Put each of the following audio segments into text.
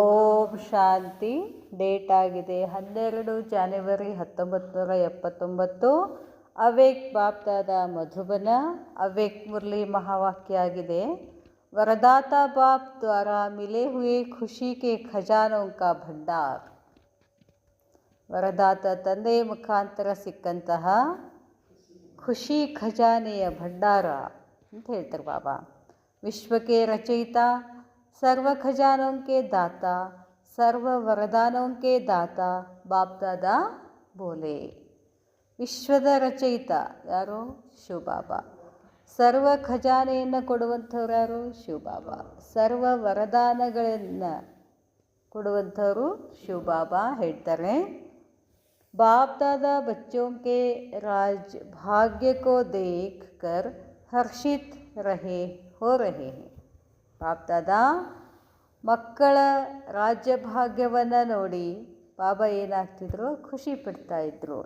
ಓಂ ಶಾಂತಿ. Date ಆಗಿದೆ 12 ಜನವರಿ 1979. Awake BapDada Madhuban. Awake Murali ಮಹಾವಾಕ್ಯ ಆಗಿದೆ, वरदाता बाप द्वारा मिले हुए खुशी के खजानों का भंडार. ವರದಾತ ತಂದೆಯ ಮುಖಾಂತರ ಸಿಕ್ಕಂತಹ ಖುಷಿ ಖಜಾನೆಯ ಭಂಡಾರ ಅಂತ ಹೇಳ್ತಾರೆ ಬಾಬಾ. ವಿಶ್ವಕ್ಕೆ ರಚಯಿತ, ಸರ್ವ ಖಜಾನೋं के दाता, ಸರ್ವ ವರದಾನों के दाता ಬಾಪ್ ದಾದಾ ಬೋಲೆ. ವಿಶ್ವದ ರಚಯಿತ ಯಾರು? ಶಿವಬಾಬಾ. ಸರ್ವ ಖಜಾನೆಯನ್ನು ಕೊಡುವಂಥವ್ರು ಯಾರು? ಶಿವಬಾಬಾ. ಸರ್ವ ವರದಾನಗಳನ್ನು ಕೊಡುವಂಥವರು ಶಿವಬಾಬಾ. ಹೇಳ್ತಾರೆ, बाप दादा बच्चों के राज भाग्य को देख कर हर्षित हो रहे हैं. बाप दादा ಮಕ್ಕಳ ರಾಜ್ಯ ಭಾಗ್ಯವನ್ನು ನೋಡಿ ಬಾಬಾ ಏನಾಗ್ತಿದ್ರು? ಖುಷಿ ಪಡ್ತಾ ಇದ್ರು.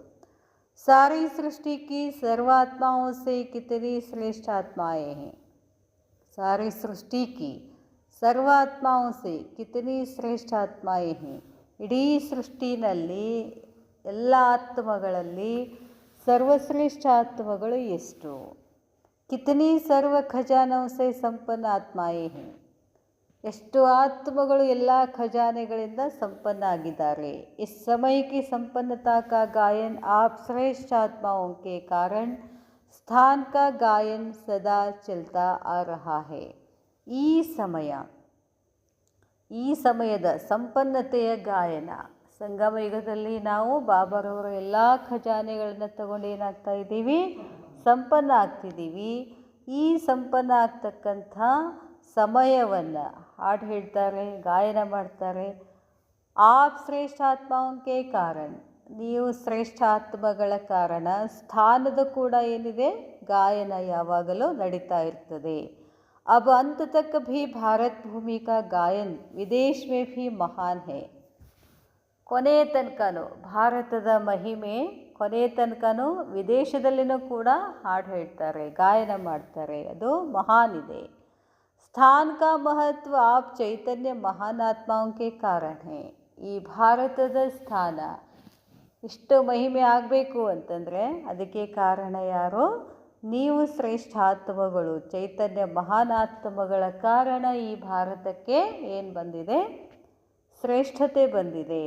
सारी सृष्टि की सर्वात्माओं से कितनी श्रेष्ठ आत्माएं हैं. सारी सृष्टि की सर्वात्माओं से कितनी श्रेष्ठ आत्माएं हैं. ಇಡೀ ಸೃಷ್ಟಿನಲ್ಲಿ ಎಲ್ಲ ಆತ್ಮಗಳಲ್ಲಿ ಸರ್ವಶ್ರೇಷ್ಠ ಆತ್ಮಗಳು ಎಷ್ಟು? ಕಿತನಿ ಸರ್ವ ಖಜಾನೋं से ಸಂಪನ್ನ ಆತ್ಮಾಯೇ हैं. ಎಷ್ಟು ಆತ್ಮಗಳು ಎಲ್ಲ ಖಜಾನೆಗಳಿಂದ ಸಂಪನ್ನ ಆಗಿದ್ದಾರೆ. इस समय की संपन्नता का गायन आप श्रेष्ठ आत्माओं के कारण स्थान का गायन सदा चलता आ रहा है. ಈ ಸಮಯದ ಸಂಪನ್ನತೆಯ ಗಾಯನ, ಸಂಗಮ ಯುಗದಲ್ಲಿ ನಾವು ಬಾಬಾರವರ ಎಲ್ಲ ಖಜಾನೆಗಳನ್ನು ತಗೊಂಡು ಏನಾಗ್ತಾ ಇದ್ದೀವಿ? ಸಂಪನ್ನ ಆಗ್ತಿದ್ದೀವಿ. ಈ ಸಂಪನ್ನ ಆಗ್ತಕ್ಕಂಥ ಸಮಯವನ್ನು ಹಾಡು ಹೇಳ್ತಾರೆ, ಗಾಯನ ಮಾಡ್ತಾರೆ. ಆಪ್ ಶ್ರೇಷ್ಠ ಆತ್ಮಾಂಕೆ ಕಾರಣ, ನೀವು ಶ್ರೇಷ್ಠ ಆತ್ಮಗಳ ಕಾರಣ. ಸ್ಥಾನದ ಕೂಡ ಏನಿದೆ? ಗಾಯನ ಯಾವಾಗಲೂ ನಡೀತಾ ಇರ್ತದೆ. अब अंत तक भी भारत भूमि का गायन विदेश में भी महान है. ಕೊನೆಯ ತನಕನೂ ಭಾರತದ ಮಹಿಮೆ, ಕೊನೆಯ ತನಕನೂ ವಿದೇಶದಲ್ಲಿನೂ ಕೂಡ ಹಾಡು ಹೇಳ್ತಾರೆ, ಗಾಯನ ಮಾಡ್ತಾರೆ. ಅದು ಮಹಾನ್ ಇದೆ. ಸ್ಥಾನ ಕಾ ಮಹತ್ವ ಆಪ್ ಚೈತನ್ಯ ಮಹಾನ್ ಆತ್ಮಾओं के कारण है. ಈ ಭಾರತದ ಸ್ಥಾನ ಇಷ್ಟು ಮಹಿಮೆ ಆಗಬೇಕು ಅಂತಂದರೆ ಅದಕ್ಕೆ ಕಾರಣ ಯಾರು? ನೀವು ಶ್ರೇಷ್ಠ ಆತ್ಮಗಳು, ಚೈತನ್ಯ ಮಹಾನ್ ಆತ್ಮಗಳ ಕಾರಣ ಈ ಭಾರತಕ್ಕೆ ಏನು ಬಂದಿದೆ? ಶ್ರೇಷ್ಠತೆ ಬಂದಿದೆ.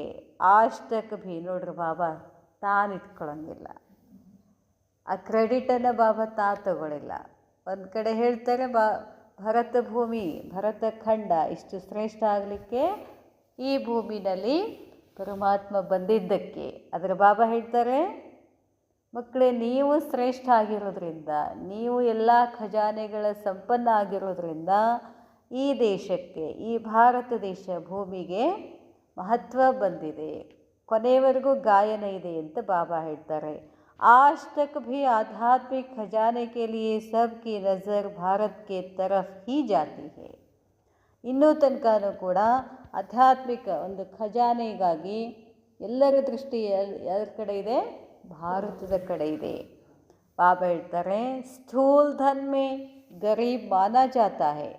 ಆಷ್ಟಕ್ಕೆ ಭೀ ನೋಡ್ರಿ ಬಾಬಾ ತಾನು ಇಟ್ಕೊಳ್ಳೋಂಗಿಲ್ಲ, ಆ ಕ್ರೆಡಿಟನ್ನು ಬಾಬಾ ತಗೊಳ್ಳಿಲ್ಲ. ಒಂದು ಕಡೆ ಹೇಳ್ತಾರೆ ಭರತ ಭೂಮಿ, ಭರತ ಖಂಡ ಇಷ್ಟು ಶ್ರೇಷ್ಠ ಆಗಲಿಕ್ಕೆ ಈ ಭೂಮಿನಲ್ಲಿ ಪರಮಾತ್ಮ ಬಂದಿದ್ದಕ್ಕೆ. ಅದರ ಬಾಬಾ ಹೇಳ್ತಾರೆ, ಮಕ್ಕಳೇ ನೀವು ಶ್ರೇಷ್ಠ ಆಗಿರೋದ್ರಿಂದ, ನೀವು ಎಲ್ಲ ಖಜಾನೆಗಳ ಸಂಪನ್ನ ಆಗಿರೋದ್ರಿಂದ ಈ ದೇಶಕ್ಕೆ, ಈ ಭಾರತ ದೇಶ ಭೂಮಿಗೆ ಮಹತ್ವ ಬಂದಿದೆ. ಕೊನೆಯವರೆಗೂ ಗಾಯನ ಇದೆ ಅಂತ ಬಾಬಾ ಹೇಳ್ತಾರೆ. ಆಜ್ ತಕ್ ಭೀ ಆಧ್ಯಾತ್ಮಿಕ ಖಜಾನೆ ಕೆ ಲಿಯೇ ಸಬ್ ಕಿ ನಜರ್ ಭಾರತ್ ಕೆ ತರಫ್ ಹಿ ಜಾತಿ ಹೈ. ಇನ್ನೂ ತನಕನೂ ಕೂಡ ಆಧ್ಯಾತ್ಮಿಕ ಒಂದು ಖಜಾನೆಗಾಗಿ ಎಲ್ಲರ ದೃಷ್ಟಿ ಯಾರ ಕಡೆ ಇದೆ? ಭಾರತದ ಕಡೆ ಇದೆ. ಬಾಬಾ ಹೇಳ್ತಾರೆ, ಸ್ಥೂಲ್ ಧನ್ ಮೇ ಗರೀಬ್ ಮಾನಾ ಜಾತಾ ಹೈ.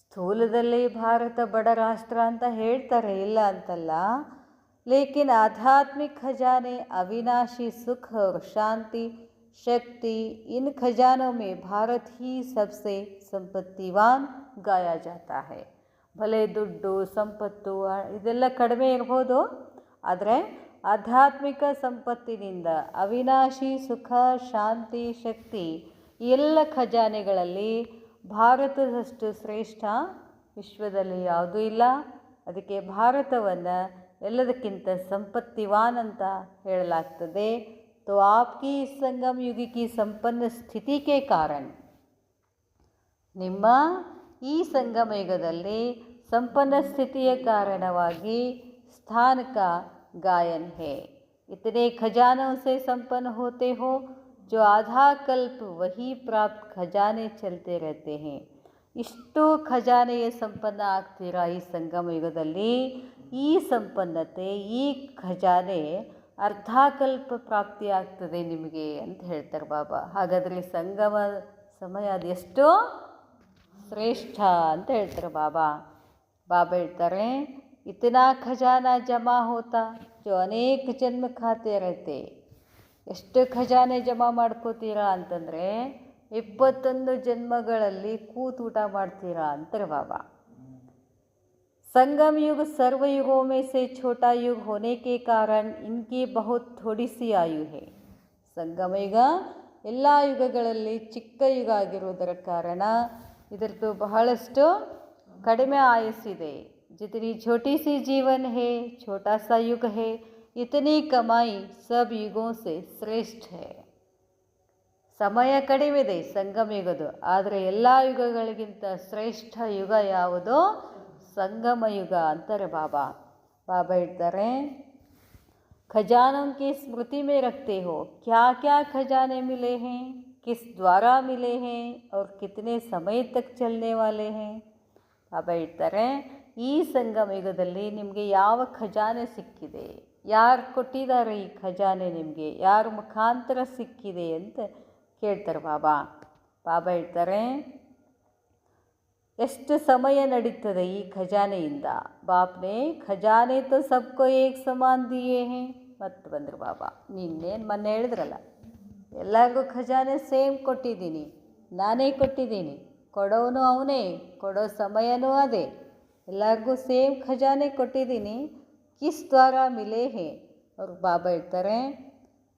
ಸ್ಥೂಲದಲ್ಲಿ ಭಾರತ ಬಡ ರಾಷ್ಟ್ರ ಅಂತ ಹೇಳ್ತಾರೆ, ಇಲ್ಲ ಅಂತಲ್ಲ. ಲೇಕಿನ್ ಆಧ್ಯಾತ್ಮಿಕ ಖಜಾನೆ ಅವಿನಾಶಿ ಸುಖ और शांति शक्ति, इन खजानों में भारत ही सबसे संपत्तिवान गाया जाता है. ಭಲೆ ದುಡ್ಡು ಸಂಪತ್ತು ಇದೆಲ್ಲ ಕಡಿಮೆ ಇರ್ಬೋದು, ಆದರೆ ಆಧ್ಯಾತ್ಮಿಕ ಸಂಪತ್ತಿನಿಂದ ಅವಿನಾಶಿ ಸುಖ, ಶಾಂತಿ, ಶಕ್ತಿ ಈ ಎಲ್ಲ ಖಜಾನೆಗಳಲ್ಲಿ ಭಾರತದಷ್ಟು ಶ್ರೇಷ್ಠ ವಿಶ್ವದಲ್ಲಿ ಯಾವುದೂ ಇಲ್ಲ. ಅದಕ್ಕೆ ಭಾರತವನ್ನು ಎಲ್ಲದಕ್ಕಿಂತ ಸಂಪತ್ತಿವಾನ್ ಅಂತ ಹೇಳಲಾಗ್ತದೆ. तो आपकी इस संगम युग की संपन्न ಸ್ಥಿತಿ के कारण, ನಿಮ್ಮ ಈ ಸಂಗಮ ಯುಗದಲ್ಲಿ ಸಂಪನ್ನ ಸ್ಥಿತಿಯ ಕಾರಣವಾಗಿ स्थान का गायन है. इतने खजानों से संपन्न होते हो जो आधा कल्प वही प्राप्त खजाने चलते रहते हैं. ಇಷ್ಟು ಖಜಾನೆಯ ಸಂಪನ್ನ ಆಗ್ತೀರಾ ಈ ಸಂಗಮ ಯುಗದಲ್ಲಿ. ಈ ಸಂಪನ್ನತೆ, ಈ ಖಜಾನೆ ಅರ್ಧಕಲ್ಪ ಪ್ರಾಪ್ತಿಯಾಗ್ತದೆ ನಿಮಗೆ ಅಂತ ಹೇಳ್ತಾರೆ ಬಾಬಾ. ಹಾಗಾದರೆ ಸಂಗಮ ಸಮಯ ಅದೆಷ್ಟೋ ಶ್ರೇಷ್ಠ ಅಂತ ಹೇಳ್ತಾರೆ ಬಾಬಾ. ಬಾಬಾ ಹೇಳ್ತಾರೆ, ಇತನಾ ಖಜಾನಾ ಜಮಾ ಹೋತಾ ಜೋ ಅನೇಕ ಜನ್ಮ ಖಾತೆ ಇರತ್ತೆ. ಎಷ್ಟು ಖಜಾನೆ ಜಮಾ ಮಾಡ್ಕೋತೀರಾ ಅಂತಂದರೆ 21 ಜನ್ಮಗಳಲ್ಲಿ ಕೂತು ಊಟ ಮಾಡ್ತೀರಾ ಅಂತಾರೆ ಬಾಬಾ. संगम युग सर्व युगों में से छोटा युग होने के कारण इनकी बहुत थोड़ी सी आयु है. ಸಂಗಮ ಯುಗ ಎಲ್ಲ ಯುಗಗಳಲ್ಲಿ ಚಿಕ್ಕ ಯುಗ ಆಗಿರುವುದರ ಕಾರಣ ಇದರದ್ದು ಬಹಳಷ್ಟು ಕಡಿಮೆ ಆಯಸ್ಸಿದೆ. जितनी छोटी सी जीवन है, छोटा सा युग है, इतनी कमाई सब युगों से श्रेष्ठ है. ಸಮಯ ಕಡಿಮೆ ಇದೆ ಸಂಗಮ ಯುಗದು, ಆದರೆ ಎಲ್ಲ ಯುಗಗಳಿಗಿಂತ ಶ್ರೇಷ್ಠ ಯುಗ ಯಾವುದೋ ಸಂಗಮ ಯುಗ ಅಂತಾರೆ ಬಾಬಾ. ಬಾಬಾ ಹೇಳ್ತಾರೆ, ಖಜಾನೋं की स्मृति में रखते हो, क्या क्या खजाने मिले हैं, किस द्वारा मिले हैं और कितने समय तक चलने वाले हैं. ಬಾಬಾ ಹೇಳ್ತಾರೆ, ಈ ಸಂಗಮ ಯುಗದಲ್ಲಿ ನಿಮಗೆ ಯಾವ ಖಜಾನೆ ಸಿಕ್ಕಿದೆ, ಯಾರು ಕೊಟ್ಟಿದ್ದಾರೆ ಈ ಖಜಾನೆ ನಿಮಗೆ, ಯಾರ ಮುಖಾಂತರ ಸಿಕ್ಕಿದೆ ಅಂತ ಕೇಳ್ತಾರೆ ಬಾಬಾ. ಬಾಬಾ ಹೇಳ್ತಾರೆ, ಎಷ್ಟು ಸಮಯ ನಡೀತದೆ ಈ ಖಜಾನೆಯಿಂದ. ಬಾಪ್ನೆ ಖಜಾನೆ ತೋ ಸಬ್ಕೋ ಏಕ್ ಸಮಾನ್ ದಿಯೇ ಹೇ. ಮತ್ತು ಬಂದರು ಬಾಬಾ, ನಿನ್ನೇನು ಮೊನ್ನೆ ಹೇಳಿದ್ರಲ್ಲ, ಎಲ್ಲರಿಗೂ ಖಜಾನೆ ಸೇಮ್ ಕೊಟ್ಟಿದ್ದೀನಿ, ನಾನೇ ಕೊಟ್ಟಿದ್ದೀನಿ, ಕೊಡೋನು ಅವನೇ, ಕೊಡೋ ಸಮಯನೂ ಅದೇ, ಎಲ್ಲರಿಗೂ ಸೇಮ್ ಖಜಾನೆ ಕೊಟ್ಟಿದ್ದೀನಿ. ಕಿಸ್ ದ್ವಾರ ಮಿಲೇ ಹೇ. ಅವ್ರು ಬಾಬಾ ಹೇಳ್ತಾರೆ,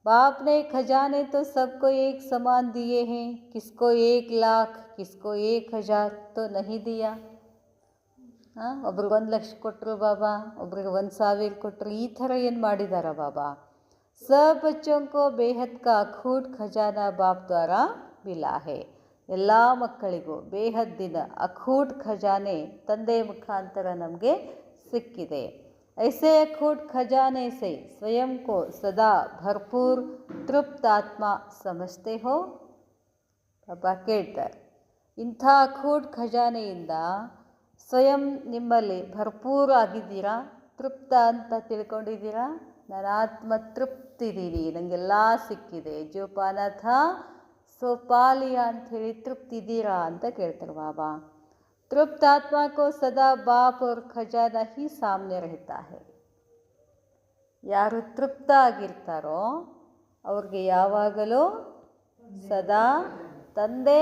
बाप ने खजाने तो सबको एक समान दिए हैं, किसको 1 लाख, किसको 1000 तो नहीं दिया. ಒಬ್ರಿಗೆ 1 ಲಕ್ಷ ಕೊಟ್ಟರು ಬಾಬಾ, ಒಬ್ರಿಗೆ 1000 ಕೊಟ್ಟರು, ಈ ಥರ ಏನು ಮಾಡಿದಾರ ಬಾಬಾ. सब बच्चों को बेहद का अखूट खजाना बाप द्वारा मिला है. ಎಲ್ಲ ಮಕ್ಕಳಿಗೂ ಬೇಹದ್ದಿನ ಅಖೂಟ್ ಖಜಾನೆ ತಂದೆ ಮುಖಾಂತರ ನಮಗೆ ಸಿಕ್ಕಿದೆ. ऐसे अखूट खजाने से स्वयं को सदा भरपूर तृप्त आत्मा समझते हो. ಬಾಬಾ ಕೇಳ್ತಾರೆ, ಇಂಥ ಅಖೂಟ್ ಖಜಾನೆಯಿಂದ ಸ್ವಯಂ ನಿಮ್ಮಲ್ಲಿ ಭರ್ಪೂರ ಆಗಿದ್ದೀರಾ, ತೃಪ್ತ ಅಂತ ತಿಳ್ಕೊಂಡಿದ್ದೀರಾ. ನಾನು ಆತ್ಮ ತೃಪ್ತಿದ್ದೀನಿ, ನನಗೆಲ್ಲ ಸಿಕ್ಕಿದೆ, ಜೋ ಪಾನಥ ಸೋಪಾಲಿಯ ಅಂಥೇಳಿ ತೃಪ್ತಿದ್ದೀರಾ ಅಂತ ಕೇಳ್ತಾರೆ ಬಾಬಾ. तृप्त आत्मा को सदा बाप और खजाना ही सामने रहता है. ಯಾರು ತೃಪ್ತ ಆಗಿರ್ತಾರೋ ಅವ್ರಿಗೆ ಯಾವಾಗಲೂ ಸದಾ ತಂದೆ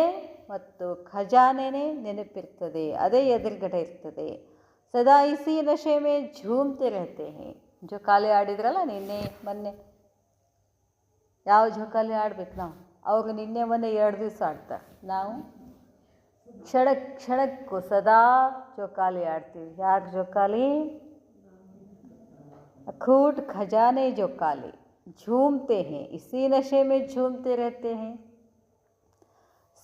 ಮತ್ತು ಖಜಾನೆನೇ ನೆನಪಿರ್ತದೆ, ಅದೇ ಎದುರುಗಡೆ ಇರ್ತದೆ. ಸದಾ ಇಸಿ ನಶೆ ಮೇ ಝೂಮ್ತೆ ರಹತೆ ಹೇ. ಜೋಕಾಲಿ ಆಡಿದ್ರಲ್ಲ ನಿನ್ನೆ ಮೊನ್ನೆ, ಯಾವ ಜೋಕಾಲಿ ಆಡ್ಬೇಕು ನಾವು, ಅವ್ರಿಗೆ ನಿನ್ನೆ ಮೊನ್ನೆ 2 ದಿವಸ ಆಡ್ತಾರೆ, ನಾವು ಕ್ಷಣಕ್ಕೂ ಸದಾ ಜೋಕಾಲಿ ಆಡ್ತೀವಿ. ಯಾಕೆ ಜೋಕಾಲಿ? अखूट खजाने जोकाली झूमते हैं, इसी नशे में झूमते रहते हैं.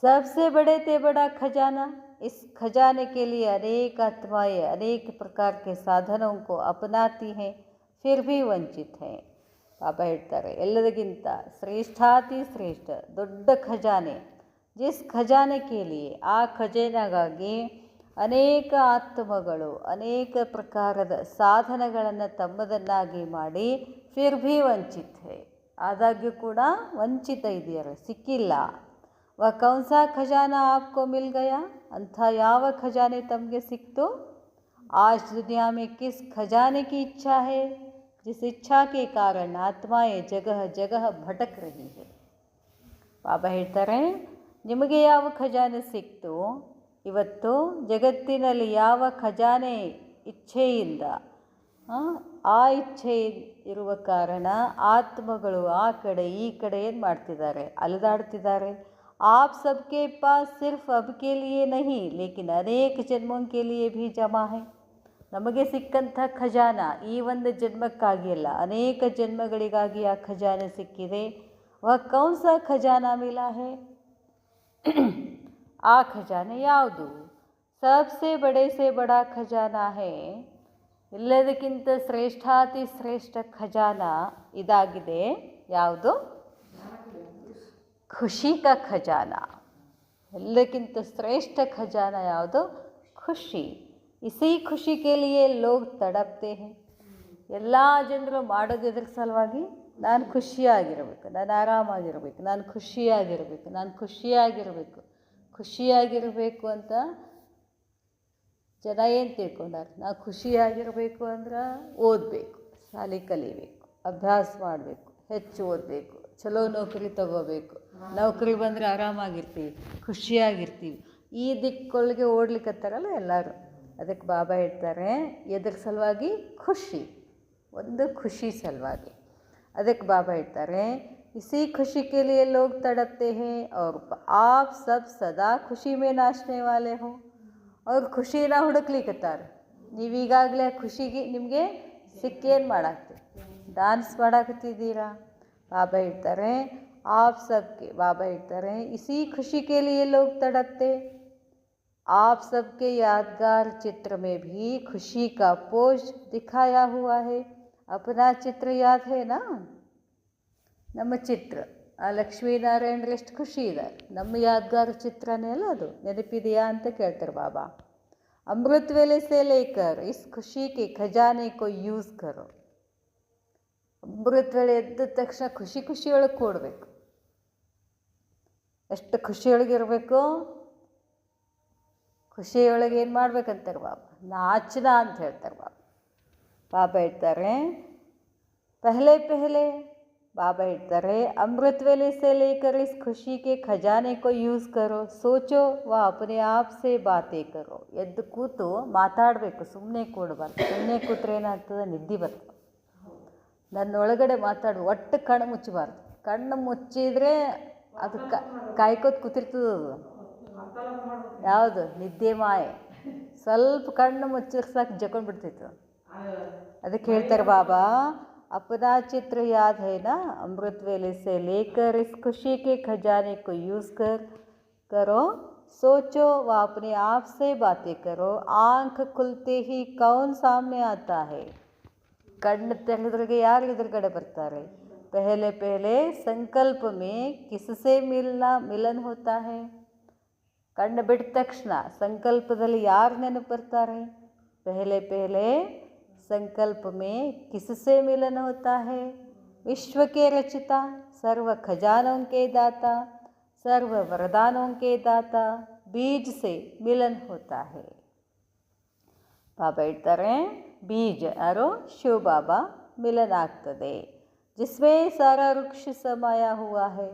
सबसे बड़े ते बड़ा खजाना. इस खजाने के लिए अनेक आत्माएं अनेक प्रकार के साधनों को अपनाती हैं, फिर भी वंचित हैं. ಬಾಬಾ ಹೇಳ್ತಾರೆ, ಎಲ್ಲದಕ್ಕಿಂತ ಶ್ರೇಷ್ಠಾತಿ ಶ್ರೇಷ್ಠ ದೊಡ್ಡ ಖಜಾನೆ. ಜಿಸ್ ಖಜಾನೆ ಕೆ ಲಿಯೆ, ಆ ಖಜಾನೆಗಾಗಿ ಅನೇಕ ಆತ್ಮಗಳು ಅನೇಕ ಪ್ರಕಾರದ ಸಾಧನಗಳನ್ನು ತಮ್ಮದನ್ನಾಗಿ ಮಾಡಿ ಫಿರ್ ಭಿ ವಂಚಿತ್ ಹೇ, ಆದಾಗ್ಯೂ ಕೂಡ ವಂಚಿತ ಇದೆಯಲ್ಲ, ಸಿಕ್ಕಿಲ್ಲ. ವ ಕೌನ್ಸಾ ಖಜಾನಾ ಆಪ್ಕೋ ಮಿಲ್ ಗಯಾ, ಅಂಥ ಯಾವ ಖಜಾನೆ ತಮಗೆ ಸಿಕ್ತು. ಆಜ್ ದುನಿಯಾ ಮೇ ಕಿಸ್ ಖಜಾನೆ ಕಿ ಇಚ್ಛಾ ಹೇ, जिस इच्छा के कारण ಆತ್ಮಾಯೇ ಜಗಹ ಜಗಹ ಭಟಕ್ ರಹಿ ಹೇ. ಬಾಬಾ ಹೇಳ್ತಾರೆ, ನಿಮಗೆ ಯಾವ ಖಜಾನೆ ಸಿಕ್ತು, ಇವತ್ತು ಜಗತ್ತಿನಲ್ಲಿ ಯಾವ ಖಜಾನೆ ಇಚ್ಛೆಯಿಂದ ಆ ಇಚ್ಛೆ ಇರುವ ಕಾರಣ ಆತ್ಮಗಳು ಆ ಕಡೆ ಈ ಕಡೆ ಏನು ಮಾಡ್ತಿದ್ದಾರೆ, ಅಲೆದಾಡ್ತಿದ್ದಾರೆ. आप सबके पास सिर्फ अब के लिए नहीं लेकिन अनेक जन्मों के लिए भी जमा है. ನಮಗೆ ಸಿಕ್ಕಂಥ ಖಜಾನ ಈ ಒಂದು ಜನ್ಮಕ್ಕಾಗಿ ಅಲ್ಲ, ಅನೇಕ ಜನ್ಮಗಳಿಗಾಗಿ ಆ ಖಜಾನೆ ಸಿಕ್ಕಿದೆ. ವಹ ಕೌನ್ ಸಾ ಖಜಾನಾ ಮಿಲಾ ಹೇ, ಆ ಖಜಾನೆ ಯಾವುದು? ಸಬ್ಸೆ ಬಡೆ ಸೆ ಬಡಾ ಖಜಾನಾ ಹೇ, ಎಲ್ಲದಕ್ಕಿಂತ ಶ್ರೇಷ್ಠಾತಿ ಶ್ರೇಷ್ಠ ಖಜಾನ ಇದಾಗಿದೆ. ಯಾವುದು? ಖುಷಿ ಕಾ ಖಜಾನ. ಎಲ್ಲಕ್ಕಿಂತ ಶ್ರೇಷ್ಠ ಖಜಾನ ಯಾವುದು? ಖುಷಿ. ಇಸಿ ಖುಷಿ ಕೆ ಲಿಯೆ ಲೋಗ್ ತಡಪ್ತೆ ಹೇ. ಎಲ್ಲ ಜನರು ಮಾಡೋದು ಇದ್ರ ಸಲುವಾಗಿ, ನಾನು ಖುಷಿಯಾಗಿರಬೇಕು, ನಾನು ಆರಾಮಾಗಿರಬೇಕು, ನಾನು ಖುಷಿಯಾಗಿರಬೇಕು, ನಾನು ಖುಷಿಯಾಗಿರಬೇಕು, ಖುಷಿಯಾಗಿರಬೇಕು ಅಂತ ಜನ ಏನು ತಿಳ್ಕೊಂಡಾರೆ, ನಾವು ಖುಷಿಯಾಗಿರಬೇಕು ಅಂದ್ರೆ ಓದಬೇಕು, ಶಾಲೆ ಕಲಿಬೇಕು, ಅಭ್ಯಾಸ ಮಾಡಬೇಕು, ಹೆಚ್ಚು ಓದಬೇಕು, ಚಲೋ ನೌಕರಿ ತಗೋಬೇಕು, ನೌಕರಿ ಬಂದರೆ ಆರಾಮಾಗಿರ್ತೀವಿ, ಖುಷಿಯಾಗಿರ್ತೀವಿ. ಈ ದಿಕ್ಕೊಳಗೆ ಓಡ್ಲಿಕ್ಕತ್ತಾರಲ್ಲ ಎಲ್ಲರೂ. ಅದಕ್ಕೆ ಬಾಬಾ ಹೇಳ್ತಾರೆ, ಎದ್ರ ಸಲುವಾಗಿ? ಖುಷಿ, ಒಂದು ಖುಷಿ ಸಲುವಾಗಿ. ಅದಕ್ಕೆ ಬಾಬಾ ಹೇಳ್ತಾರೆ, इसी खुशी के लिए लोग तड़पते हैं और आप सब सदा खुशी में नाचने वाले हो. ಅವ್ರು ಖುಷಿನ ಹುಡುಕ್ಲಿಕ್ಕತ್ತಾರೆ. ನೀವೀಗಾಗಲೇ ಖುಷಿಗೆ ನಿಮಗೆ ಸಿಕ್ಕೇನು ಮಾಡಾಕ್ತೀವಿ? ಡ್ಯಾನ್ಸ್ ಮಾಡಾಕತ್ತಿದ್ದೀರಾ. ಬಾಬಾ ಹೇಳ್ತಾರೆ, आप सबके, बाबा ಹೇಳ್ತಾರೆ, इसी खुशी के लिए लोग तड़पते. आप सबके यादगार चित्र में भी खुशी का पोष दिखाया हुआ है. अपना चित्र याद है ना? ನಮ್ಮ ಚಿತ್ರ, ಆ ಲಕ್ಷ್ಮೀನಾರಾಯಣರು ಎಷ್ಟು ಖುಷಿ ಇದೆ, ನಮ್ಮ ಯಾದಗಾರ ಚಿತ್ರನೇ ಅಲ್ಲ ಅದು, ನೆನಪಿದೆಯಾ ಅಂತ ಕೇಳ್ತಾರೆ ಬಾಬಾ. ಅಮೃತ ವೇಲೆ ಸೇ ಲೇಕರ್ ಇಸ್ ಖುಷಿ ಕೆ ಖಜಾನೆ ಕೋ ಯೂಸ್ ಕರೋ. ಅಮೃತ ವೇಳೆ ಎದ್ದ ತಕ್ಷಣ ಖುಷಿಯೊಳಗೆ ಕೂಡಬೇಕು. ಎಷ್ಟು ಖುಷಿಯೊಳಗಿರಬೇಕು? ಖುಷಿಯೊಳಗೆ ಏನು ಮಾಡ್ಬೇಕಂತಾರೆ ಬಾಬಾ? ನಾಚನ ಅಂತ ಹೇಳ್ತಾರೆ ಬಾಬಾ. ಬಾಬಾ ಹೇಳ್ತಾರೆ, ಪಹಲೆ ಪಹಲೆ, बाबा ಹೇಳ್ತಾರೆ, अमृत वेले से लेकर इस खुशी के खजाने को यूज़ करो, सोचो व अपने आप से बातें करो. ಎದ್ದು ಕೂತು ಮಾತಾಡಬೇಕು, ಸುಮ್ಮನೆ ಕೂಡಬಾರ್ದು. ಸುಮ್ಮನೆ ಕೂತ್ರೆ ಏನಾಗ್ತದೆ? ನಿದ್ದೆ ಬರ್ತದೆ. ನನ್ನೊಳಗಡೆ ಮಾತಾಡು, ಒಟ್ಟು ಕಣ್ಣು ಮುಚ್ಚಬಾರ್ದು. ಕಣ್ಣು ಮುಚ್ಚಿದರೆ ಅದು ಕಾಯ್ಕೋತ ಕೂತಿರ್ತದೆ. ಅದು ಯಾವುದು? ನಿದ್ದೆ ಮಾಯೆ. ಸ್ವಲ್ಪ ಕಣ್ಣು ಮುಚ್ಚಿದ್ರೆ ಸಾಕು, ಜಕೊಂಡು ಬಿಡ್ತಿತ್ತು. ಅದಕ್ಕೆ ಹೇಳ್ತಾರೆ ಬಾಬಾ, अपना चित्र याद है ना? अमृत वेले से लेकर इस खुशी के खजाने को यूज़ करो, सोचो व अपने आप से बातें करो. आँख खुलते ही कौन सामने आता है? कण्ण तेगिद्रे यार एದುರುಗಡೆ ಬರ್ತಾರೆ? पहले पहले संकल्प में किससे मिलन होता है? ಕಣ್ಣು ಬಿಟ್ಟ ತಕ್ಷಣ ಸಂಕಲ್ಪದಲ್ಲಿ ಯಾರು ನೆನಪು ಬರ್ತಾರೆ? पहले पहले संकल्प में किससे मिलन होता है? विश्व के रचिता, सर्व खजानों के दाता, सर्व वरदानों के दाता बीज से मिलन होता है. ಬಾಬಾ ಹೇಳ್ತಾರೆ, ಬೀಜ ಯಾರೋ? ಶಿವ ಬಾಬಾ ಮಿಲನ ಆಗ್ತದೆ. ಜಿಸ್ಮೇ ಸಾರಾ ವೃಕ್ಷ ಸಮಾಯ ಹುವಾ ಹೈ.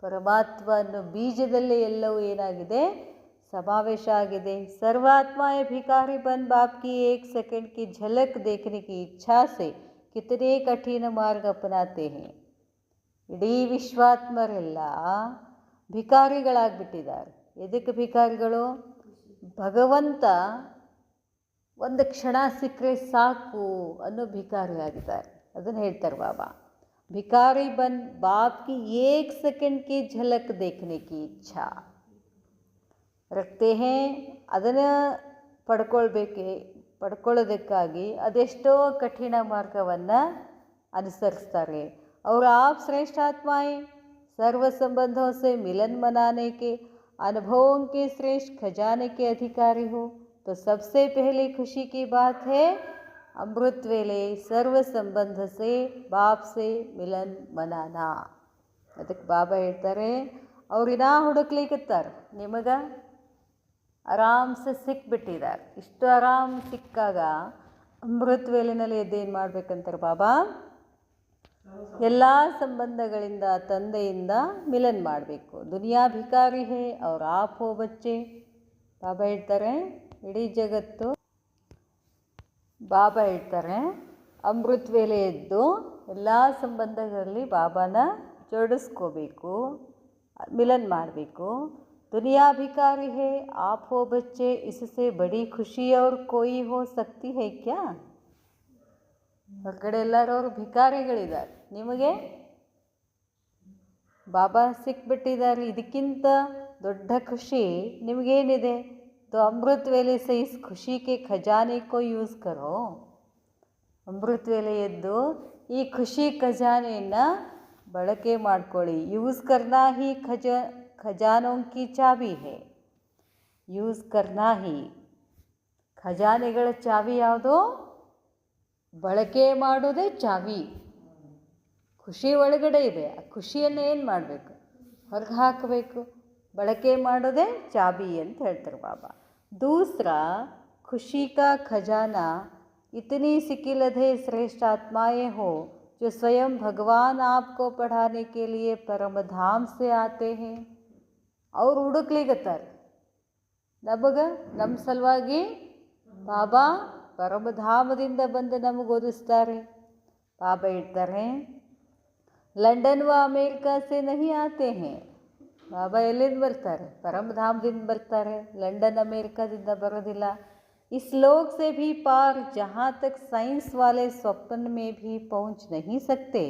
ಪರಮಾತ್ಮ ಅನ್ನೋ ಬೀಜದಲ್ಲಿ ಎಲ್ಲವೂ ಏನಾಗಿದೆ? समावेश आಗಿದೆ. सर्वात्माएं भिखारी बन बाप की एक सेकंड की झलक देखने की इच्छा से कितने कठिन मार्ग अपनाते हैं. ಇಡೀ ವಿಶ್ವಾತ್ಮರೆಲ್ಲ ಭಿಕಾರಿಗಳಾಗ್ಬಿಟ್ಟಿದ್ದಾರೆ. ಎದಕ್ಕೆ ಭಿಕಾರಿಗಳು? ಭಗವಂತ ಒಂದು ಕ್ಷಣ ಸಿಕ್ಕರೆ ಸಾಕು ಅನ್ನೋ ಭಿಕಾರಿ ಆಗಿದ್ದಾರೆ. ಅದನ್ನು ಹೇಳ್ತಾರೆ ಬಾಬಾ. ಭಿಕಾರಿ ಬನ್ ಬಾಪ್ ಕಿ ಏಕ್ ಸೆಕೆಂಡ್ ಕಿ ಝಲಕ್ ದೇಖನೆ ಕಿ ಇಚ್ಛಾ ರಕ್ತೆ ಹೇ. ಅದನ್ನು ಪಡ್ಕೊಳ್ಳೋದಕ್ಕಾಗಿ ಅದೆಷ್ಟೋ ಕಠಿಣ ಮಾರ್ಗವನ್ನು ಅನುಸರಿಸ್ತಾರೆ. और आप श्रेष्ठ आत्माएं सर्व संबंधों से मिलन मनाने के अनुभवों के श्रेष्ठ खजाने के अधिकारी हो, तो सबसे पहली खुशी की बात है अमृत वेले सर्व संबंध से बाप से मिलन मनाना. ಅದಕ್ಕೆ ಬಾಬಾ ಹೇಳ್ತಾರೆ, ಅವ್ರಿನ ಹುಡುಕ್ಲಿಕ್ಕತ್ತಾರೆ, ನಿಮಗೆ ಆರಾಮ್ಸೆ ಸಿಕ್ಬಿಟ್ಟಿದ್ದಾರೆ. ಇಷ್ಟು ಆರಾಮ್ ಸಿಕ್ಕಾಗ ಅಮೃತ ವೇಳೆನಲ್ಲಿ ಎದ್ದೇನು ಮಾಡ್ಬೇಕಂತಾರೆ ಬಾಬಾ? ಎಲ್ಲ ಸಂಬಂಧಗಳಿಂದ, ತಂದೆಯಿಂದ ಮಿಲನ್ ಮಾಡಬೇಕು. ದುನಿಯಾ ಭಿಕಾರಿ ಹೇ ಅವ್ರ ಆಪ್ ಹೋ ಬಚ್ಚೆ. ಬಾಬಾ ಹೇಳ್ತಾರೆ, ಇಡೀ ಜಗತ್ತು, ಬಾಬಾ ಹೇಳ್ತಾರೆ, ಅಮೃತ ವೇಳೆ ಎದ್ದು ಎಲ್ಲ ಸಂಬಂಧಗಳಲ್ಲಿ ಬಾಬಾನ ಜೋಡಿಸ್ಕೋಬೇಕು, ಮಿಲನ್ ಮಾಡಬೇಕು. दुनिया भिखारी है, आप हो बच्चे, इससे बड़ी खुशी और कोई हो सकती है क्या? ಹೊರಗಡೆ ಎಲ್ಲರೂ ಅವರು ಭಿಕಾರಿಗಳಿದ್ದಾರೆ, ನಿಮಗೆ ಬಾಬಾ ಸಿಕ್ಬಿಟ್ಟಿದ್ದಾರೆ. ಇದಕ್ಕಿಂತ ದೊಡ್ಡ ಖುಷಿ ನಿಮಗೇನಿದೆ? तो अमृत वेले से इस खुशी के खजाने को यूज़ करो. ಅಮೃತ ವೇಳೆ ಎದ್ದು ಈ ಖುಷಿ ಖಜಾನೆಯನ್ನು ಬಳಕೆ ಮಾಡ್ಕೊಳ್ಳಿ. ಯೂಸ್ ಕರ್ನಾ ಹಿ ಖಜಾನೋं की चाबी है. ಯೂಸ್ ಕರ್ನಾ ಹಿ. ಖಜಾನೆಗಳ ಚಾವಿ ಯಾವುದು? ಬಳಕೆ ಮಾಡೋದೇ ಚಾವಿ. ಖುಷಿ ಒಳಗಡೆ ಇದೆ, ಆ ಖುಷಿಯನ್ನು ಏನು ಮಾಡಬೇಕು? ಹೊರಗೆ ಹಾಕಬೇಕು. ಬಳಕೆ ಮಾಡೋದೇ ಚಾಬಿ ಅಂತ ಹೇಳ್ತಾರೆ ಬಾಬಾ. ದೂಸರಾ खुशी का खजाना इतनी सिकिलधे श्रेष्ठ आत्माएं हो जो स्वयं भगवान आपको पढ़ाने के लिए परम धाम से आते हैं और ಹುಡುಕ್ಲಿಗತ್ತಾರೆ ನಮ್ಮ ಸಲುವಾಗಿ ಬಾಬಾ ಪರಮಧಾಮದಿಂದ ಬಂದು ನಮಗೆ ಓದಿಸ್ತಾರೆ. ಬಾಬಾ ಹೇಳ್ತಾರೆ ಲಂಡನ್ ವ ಅಮೇರಿಕಾ ಸೆ ನಹಿ ಆತೆ ಹೇ. ಬಾಬಾ ಎಲ್ಲಿಂದ ಬರ್ತಾರೆ? ಪರಮಧಾಮದಿಂದ ಬರ್ತಾರೆ, ಲಂಡನ್ ಅಮೇರಿಕಾದಿಂದ ಬರೋದಿಲ್ಲ. इस लोक से भी पार जहाँ तक साइंस वाले स्वप्न में भी पहुँच नहीं सकते,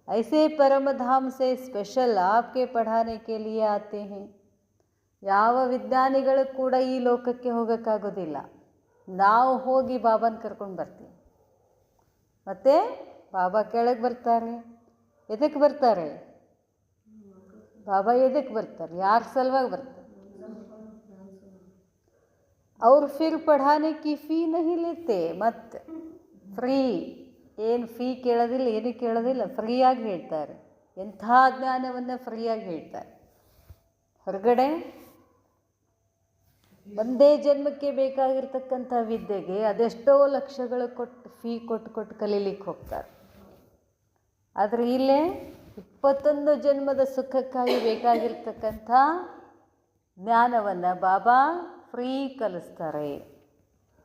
ऐसे परम धाम से स्पेशल आपके पढ़ाने के लिए आते हैं. ಯಾವ ವಿಜ್ಞಾನಿಗಳು ಕೂಡ ಈ ಲೋಕಕ್ಕೆ ಹೋಗೋಕ್ಕಾಗೋದಿಲ್ಲ, ನಾವು ಹೋಗಿ ಬಾಬಾನ ಕರ್ಕೊಂಡು ಬರ್ತೀವಿ. ಮತ್ತು ಬಾಬಾ ಕೆಳಗೆ ಬರ್ತಾರೆ. ಎದಕ್ಕೆ ಬರ್ತಾರೆ? ಬಾಬಾ ಎದಕ್ಕೆ ಬರ್ತಾರೆ? ಯಾರ ಸಲುವಾಗಿ ಬರ್ತಾರೆ? और फिर पढ़ाने की फ़ी नहीं लेते. ಮತ್ತು ಫ್ರೀ ಏನು ಫೀ ಕೇಳೋದಿಲ್ಲ, ಏನು ಕೇಳೋದಿಲ್ಲ, ಫ್ರೀಯಾಗಿ ಹೇಳ್ತಾರೆ. ಎಂಥ ಜ್ಞಾನವನ್ನು ಫ್ರೀಯಾಗಿ ಹೇಳ್ತಾರೆ. ಹೊರಗಡೆ ಒಂದೇ ಜನ್ಮಕ್ಕೆ ಬೇಕಾಗಿರ್ತಕ್ಕಂಥ ವಿದ್ಯೆಗೆ ಅದೆಷ್ಟೋ ಲಕ್ಷಗಳು ಫೀ ಕೊಟ್ಟು ಕಲೀಲಿಕ್ಕೆ ಹೋಗ್ತಾರೆ. ಆದರೆ ಇಲ್ಲೇ 21 ಜನ್ಮದ ಸುಖಕ್ಕಾಗಿ ಬೇಕಾಗಿರ್ತಕ್ಕಂಥ ಜ್ಞಾನವನ್ನು ಬಾಬಾ ಫ್ರೀ ಕಲಿಸ್ತಾರೆ.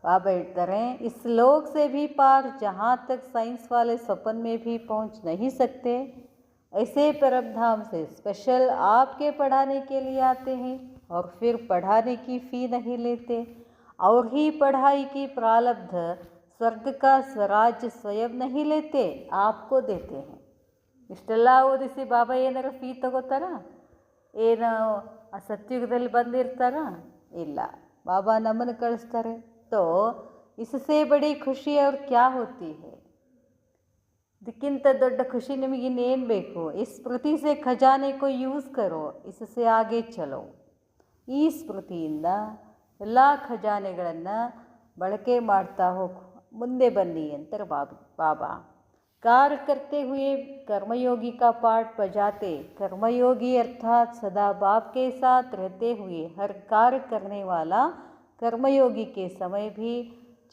ಬಾಬಾ ಹೇಳ್ತಾರೆ इस लोक से भी पार जहाँ तक साइंस वाले स्वप्न में भी पहुँच नहीं सकते, ऐसे परम धाम से स्पेशल आपके पढ़ाने के लिए आते हैं और फिर पढ़ाने की फ़ी नहीं लेते. और ही पढ़ाई की प्रारब्ध स्वर्ग का स्वराज्य स्वयं नहीं लेते, आपको देते हैं. ಇಷ್ಟೆಲ್ಲ ಓದಿಸಿ ಬಾಬಾ ಏನಾರು ಫೀ ತಗೋತಾರ? ಏನು ಆ ಸತ್ಯುಗದಲ್ಲಿ ಬಂದಿರ್ತಾರ? ಇಲ್ಲ. ಬಾಬಾ ನಮ್ಮನ್ನು ಕಳಿಸ್ತಾರೆ. तो इससे बड़ी खुशी और क्या होती है? ಇದಕ್ಕಿಂತ ದೊಡ್ಡ ಖುಷಿ ನಿಮಗೆ ಇನ್ನೇನು ಬೇಕು? ಈ ಸ್ಮೃತಿ ಸೆ ಖಜಾನೆ ಕೋ ಯೂಸ್ ಕರೋ, इससे आगे चलो. ಈ ಸ್ಮೃತಿಯಿಂದ ಎಲ್ಲ ಖಜಾನೆಗಳನ್ನು ಬಳಕೆ ಮಾಡ್ತಾ ಹೋಗು, ಮುಂದೆ ಬನ್ನಿ ಅಂತಾರೆ ಬಾಬಾ. कार्य करते हुए कर्मयोगी का पाठ बजाते. कर्मयोगी अर्थात सदा बाप के साथ रहते हुए हर कार्य करने वाला कर्मयोगी के समय भी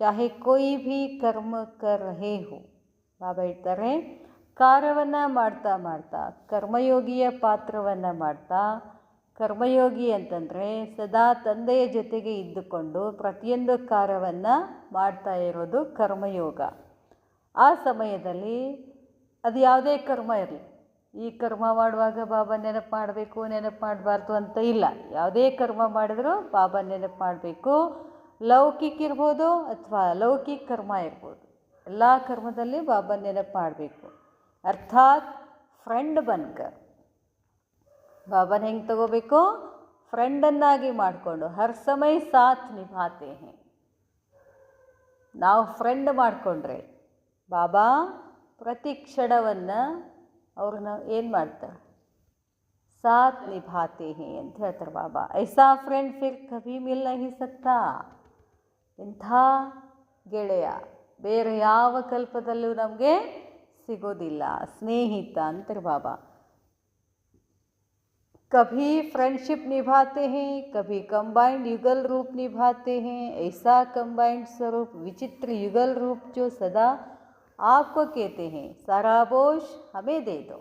चाहे कोई भी कर्म कर रहे हो. ಬಾಬಾ ಹೇಳ್ತಾರೆ ಕಾರ್ಯವನ್ನು ಮಾಡ್ತಾ ಮಾಡ್ತಾ ಕರ್ಮಯೋಗಿಯ ಪಾತ್ರವನ್ನು ಮಾಡ್ತಾ, ಕರ್ಮಯೋಗಿ ಅಂತಂದರೆ ಸದಾ ತಂದೆಯ ಜೊತೆಗೆ ಇದ್ದುಕೊಂಡು ಪ್ರತಿಯೊಂದು ಕಾರ್ಯವನ್ನು ಮಾಡ್ತಾ ಇರೋದು ಕರ್ಮಯೋಗ. ಆ ಸಮಯದಲ್ಲಿ ಅದು ಯಾವುದೇ ಕರ್ಮ ಇರಲಿ, ಈ ಕರ್ಮ ಮಾಡುವಾಗ ಬಾಬಾ ನೆನಪು ಮಾಡಬೇಕು, ನೆನಪು ಮಾಡಬಾರ್ದು ಅಂತ ಇಲ್ಲ. ಯಾವುದೇ ಕರ್ಮ ಮಾಡಿದರೂ ಬಾಬಾ ನೆನಪು ಮಾಡಬೇಕು. ಲೌಕಿಕ ಇರ್ಬೋದು ಅಥವಾ ಅಲೌಕಿಕ ಕರ್ಮ ಇರ್ಬೋದು, ಎಲ್ಲ ಕರ್ಮದಲ್ಲಿ ಬಾಬಾ ನೆನಪು ಮಾಡಬೇಕು. ಅರ್ಥಾತ್ ಫ್ರೆಂಡ್ ಬನ್ಕರ್, ಬಾಬಾನ ಹೆಂಗೆ ತಗೋಬೇಕು? ಫ್ರೆಂಡನ್ನಾಗಿ ಮಾಡಿಕೊಂಡು ಹರ್ ಸಮಯ ಸಾಥ್ ನಿಭಾತೆ ಹೇ. ನಾವು ಫ್ರೆಂಡ್ ಮಾಡಿಕೊಂಡ್ರೆ ಬಾಬಾ ಪ್ರತಿ ಕ್ಷಣವನ್ನು ಅವ್ರನ್ನ ಏನು ಮಾಡ್ತಾರೆ? ಸಾಥ್ ನಿಭಾತೆ ಹೇ ಅಂತ ಹೇಳ್ತಾರೆ ಬಾಬಾ. ಐಸಾ ಫ್ರೆಂಡ್ ಫಿರ್ ಕಭಿ ಮಿಲ್ ನಹಿ ಸಕ್ತಾ. ಇಂಥ ಗೆಳೆಯ ಬೇರೆ ಯಾವ ಕಲ್ಪದಲ್ಲೂ ನಮಗೆ ಸಿಗೋದಿಲ್ಲ, ಸ್ನೇಹಿತ ಅಂತಾರೆ ಬಾಬಾ. कभी फ्रेंडशिप निभाते हैं, कभी कंबाइंड युगल रूप निभाते हैं. ऐसा कंबाइंड स्वरूप विचित्र युगल रूप जो सदा आपको कहते हैं सारा बोझ हमें दे दो.